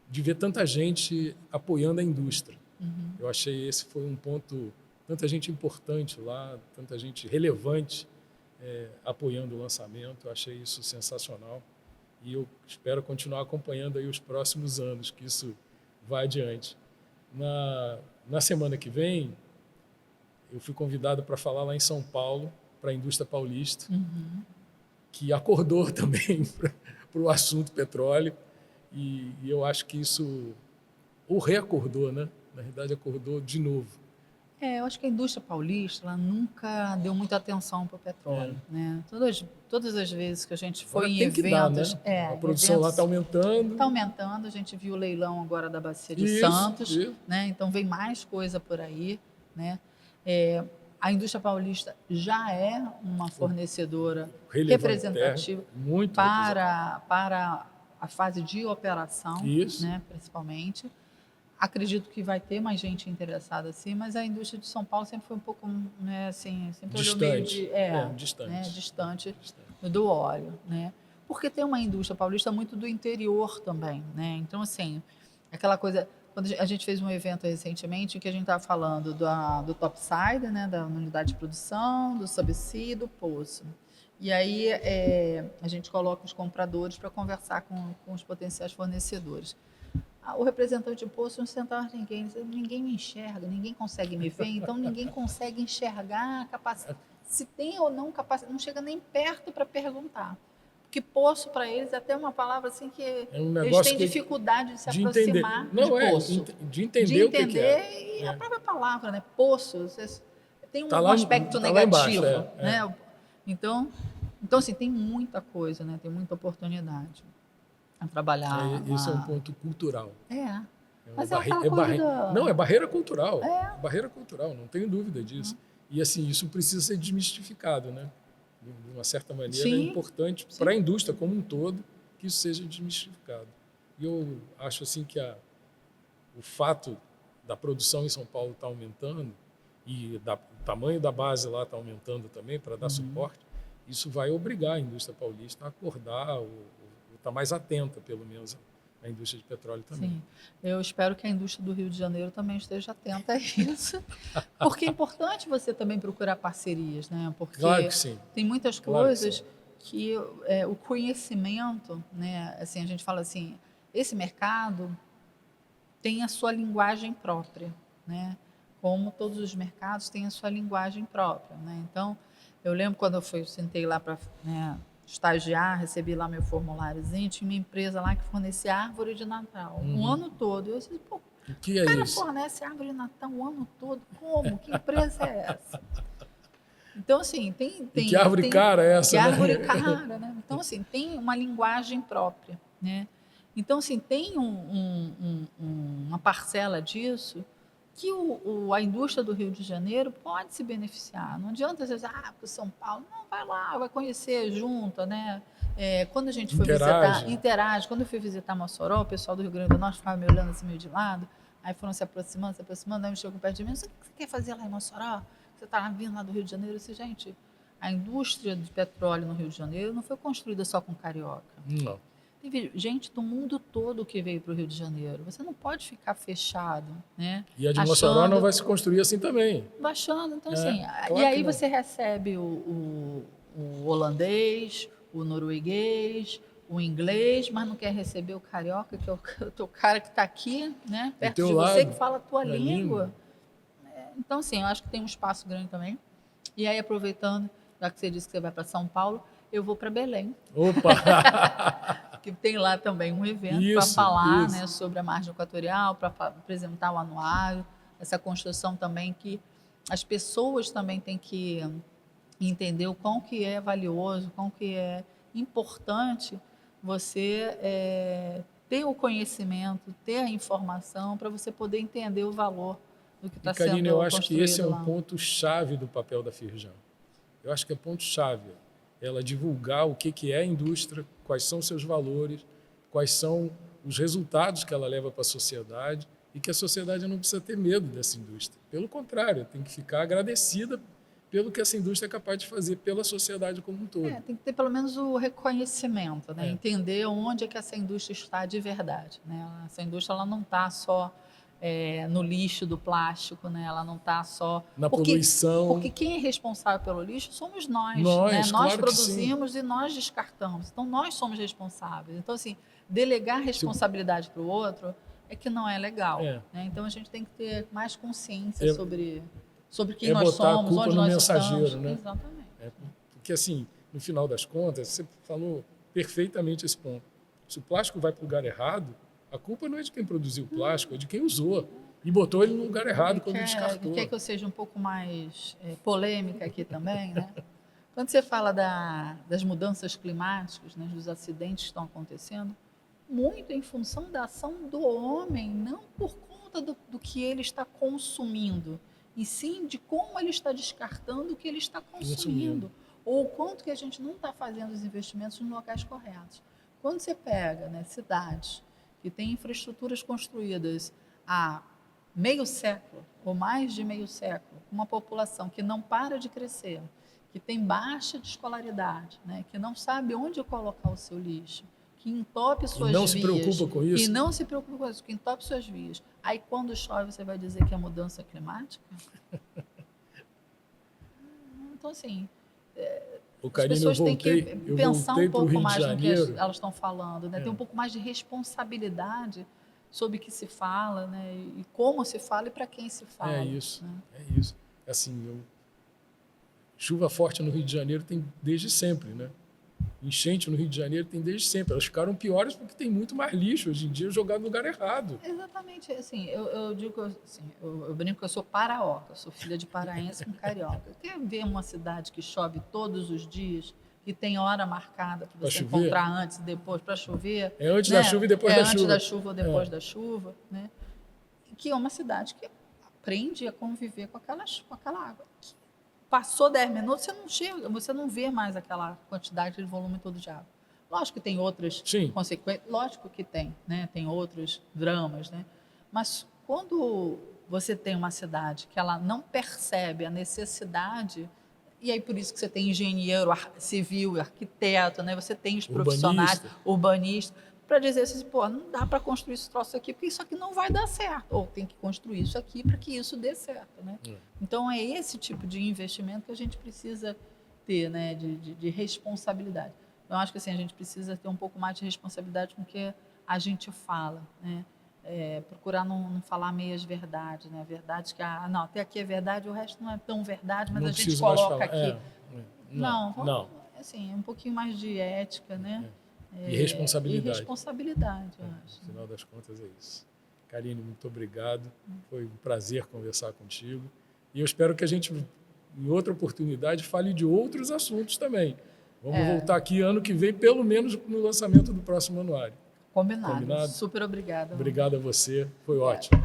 [SPEAKER 1] de ver tanta gente apoiando a indústria.
[SPEAKER 2] Uhum.
[SPEAKER 1] Eu achei esse foi um ponto, tanta gente importante lá, tanta gente relevante apoiando o lançamento, eu achei isso sensacional e eu espero continuar acompanhando aí os próximos anos, que isso vá adiante. Na semana que vem, eu fui convidado para falar lá em São Paulo, para a indústria paulista, que acordou também para o assunto petróleo, e eu acho que isso ou reacordou, né? Na verdade, acordou de novo.
[SPEAKER 2] Eu acho que a indústria paulista ela nunca deu muita atenção para o petróleo. Né? Todas as vezes que a gente foi em eventos...
[SPEAKER 1] A produção lá está aumentando.
[SPEAKER 2] Está aumentando. A gente viu o leilão agora da Bacia de Santos. Né? Então, vem mais coisa por aí. Né? A indústria paulista já é uma fornecedora representativa para a fase de operação, né? Principalmente. Acredito que vai ter mais gente interessada assim, mas a indústria de São Paulo sempre foi um pouco, né, assim, sempre olhou meio distante do óleo, né? Porque tem uma indústria paulista muito do interior também, né? Então, assim, aquela coisa, quando a gente fez um evento recentemente em que a gente estava falando do topside, né, da unidade de produção, do subsea e do poço. E aí a gente coloca os compradores para conversar com os potenciais fornecedores. O representante de poço não sentava ninguém me enxerga, ninguém consegue me ver, então ninguém consegue enxergar a capacidade, se tem ou não capacidade, não chega nem perto para perguntar. Porque poço para eles é até uma palavra assim que eles têm dificuldade de se aproximar de poço.
[SPEAKER 1] De entender o que
[SPEAKER 2] é. E a própria palavra, né? Poço, tem um aspecto negativo. Né? Então, assim, tem muita coisa, né? Tem muita oportunidade a trabalhar.
[SPEAKER 1] Isso é um ponto cultural.
[SPEAKER 2] Mas
[SPEAKER 1] é barreira cultural. Barreira cultural, não tenho dúvida disso. E assim, isso precisa ser desmistificado, né? De uma certa maneira, é importante para a indústria como um todo que isso seja desmistificado. E eu acho assim que o fato da produção em São Paulo estar aumentando e o tamanho da base lá está aumentando também para dar suporte, isso vai obrigar a indústria paulista a acordar está mais atenta, pelo menos, à indústria de petróleo também.
[SPEAKER 2] Sim, eu espero que a indústria do Rio de Janeiro também esteja atenta a isso, porque é importante você também procurar parcerias, né? Porque tem muitas coisas que o conhecimento, né? Assim, a gente fala assim, esse mercado tem a sua linguagem própria, né? Como todos os mercados têm a sua linguagem própria, né? Então, eu lembro quando eu sentei lá para estagiar, recebi lá meu formuláriozinho, tinha uma empresa lá que fornecia árvore de Natal o ano todo. Eu disse, pô, o cara fornece árvore de Natal o ano todo? Como? Que empresa é essa? Então, assim, tem
[SPEAKER 1] que árvore cara é essa?
[SPEAKER 2] Que árvore cara, né? Então, assim, tem uma linguagem própria, né? Então, assim, tem uma parcela disso que a indústria do Rio de Janeiro pode se beneficiar. Não adianta às vezes, para o São Paulo, não, vai lá, vai conhecer, junta, né? Quando a gente foi interage. Quando eu fui visitar Mossoró, o pessoal do Rio Grande do Norte ficava me olhando assim meio de lado, aí foram se aproximando, aí me chegou perto de mim, o que você quer fazer lá em Mossoró? Você está vindo lá do Rio de Janeiro? Eu disse, gente, a indústria de petróleo no Rio de Janeiro não foi construída só com carioca.
[SPEAKER 1] Não.
[SPEAKER 2] Teve gente do mundo todo que veio para o Rio de Janeiro. Você não pode ficar fechado, né?
[SPEAKER 1] E a de Mossoró não vai se construir assim também.
[SPEAKER 2] Baixando. Então, assim,
[SPEAKER 1] claro
[SPEAKER 2] e aí
[SPEAKER 1] que
[SPEAKER 2] você recebe o holandês, o norueguês, o inglês, mas não quer receber o carioca, que é o cara que está aqui, né?
[SPEAKER 1] Do
[SPEAKER 2] Perto
[SPEAKER 1] teu
[SPEAKER 2] de você,
[SPEAKER 1] lado,
[SPEAKER 2] que fala a tua
[SPEAKER 1] na
[SPEAKER 2] língua. Então, assim, eu acho que tem um espaço grande também. E aí, aproveitando, já que você disse que você vai para São Paulo, eu vou para Belém.
[SPEAKER 1] Opa!
[SPEAKER 2] Que tem lá também um evento para falar né,
[SPEAKER 1] Isso.
[SPEAKER 2] sobre a margem equatorial, para apresentar o anuário, essa construção também que as pessoas também têm que entender o quão que é valioso, quão que é importante você ter o conhecimento, ter a informação para você poder entender o valor do que está sendo construído lá.
[SPEAKER 1] Karine, eu acho que esse é um ponto-chave do papel da Firjan. Eu acho que é ponto-chave. Ela divulgar o que é a indústria, quais são seus valores, quais são os resultados que ela leva para a sociedade e que a sociedade não precisa ter medo dessa indústria. Pelo contrário, tem que ficar agradecida pelo que essa indústria é capaz de fazer pela sociedade como um todo.
[SPEAKER 2] Tem que ter pelo menos o reconhecimento, né? Entender onde é que essa indústria está de verdade. Né? Essa indústria ela não está só no lixo do plástico, né? Ela não está só...
[SPEAKER 1] Na poluição.
[SPEAKER 2] Porque quem é responsável pelo lixo somos nós. Né?
[SPEAKER 1] Claro
[SPEAKER 2] nós produzimos e nós descartamos. Então, nós somos responsáveis. Então, assim, delegar responsabilidade para o outro é que não é legal. Né? Então, a gente tem que ter mais consciência sobre quem nós somos, onde nós estamos.
[SPEAKER 1] Né?
[SPEAKER 2] Exatamente.
[SPEAKER 1] Porque, assim, no final das contas, você falou perfeitamente esse ponto. Se o plástico vai para o lugar errado, a culpa não é de quem produziu o plástico, é de quem usou. E botou ele no lugar errado quando descartou.
[SPEAKER 2] Quer que eu seja um pouco mais polêmica aqui também, né? Quando você fala das mudanças climáticas, né, dos acidentes que estão acontecendo, muito em função da ação do homem, não por conta do que ele está consumindo, e sim de como ele está descartando o que ele está consumindo, ou o quanto que a gente não está fazendo os investimentos nos locais corretos. Quando você pega cidades que têm infraestruturas construídas há meio século, ou mais de meio século, uma população que não para de crescer, que tem baixa de escolaridade, né, que não sabe onde colocar o seu lixo, que entope suas vias.
[SPEAKER 1] E não se preocupa com isso.
[SPEAKER 2] E não se preocupa com isso, que entope suas vias. Aí, quando chove, você vai dizer que é mudança climática? Então, assim, as pessoas têm que pensar um pouco mais no que elas estão falando, né? Ter um pouco mais de responsabilidade sobre o que se fala, né? E como se fala e para quem se fala.
[SPEAKER 1] É isso,
[SPEAKER 2] né?
[SPEAKER 1] é isso. Assim, chuva forte no Rio de Janeiro tem desde sempre, né? Enchente no Rio de Janeiro tem desde sempre. Elas ficaram piores porque tem muito mais lixo hoje em dia jogado no lugar errado.
[SPEAKER 2] Exatamente. Assim, eu digo assim, eu brinco que eu sou paraoca, sou filha de paraense com carioca. Quer ver uma cidade que chove todos os dias, que tem hora marcada para você encontrar antes e depois para chover?
[SPEAKER 1] É antes da chuva e depois da chuva.
[SPEAKER 2] É antes da chuva ou depois da chuva, né? Que é uma cidade que aprende a conviver com aquela água. Passou 10 minutos, você não chega, você não vê mais aquela quantidade de volume todo de água. Lógico que tem outras consequências, lógico que tem, né? Tem outros dramas, né? Mas quando você tem uma cidade que ela não percebe a necessidade, e aí por isso que você tem engenheiro civil, arquiteto, né? Você tem os profissionais, urbanistas, para dizer assim, pô, não dá para construir esse troço aqui, porque isso aqui não vai dar certo. Ou tem que construir isso aqui para que isso dê certo, né? Então, é esse tipo de investimento que a gente precisa ter, né? De responsabilidade. Eu acho que assim, a gente precisa ter um pouco mais de responsabilidade com o que a gente fala, né? Procurar não falar meias verdades, né? Verdades que, não, até aqui é verdade, o resto não é tão verdade, mas não a gente coloca aqui. Não, assim, um pouquinho mais de ética, né?
[SPEAKER 1] E responsabilidade.
[SPEAKER 2] E responsabilidade, eu acho.
[SPEAKER 1] No final das contas é isso. Karine, muito obrigado. Foi um prazer conversar contigo. E eu espero que a gente, em outra oportunidade, fale de outros assuntos também. Vamos voltar aqui ano que vem, pelo menos no lançamento do próximo anuário.
[SPEAKER 2] Combinado. Super obrigada.
[SPEAKER 1] Obrigado a você. Foi ótimo.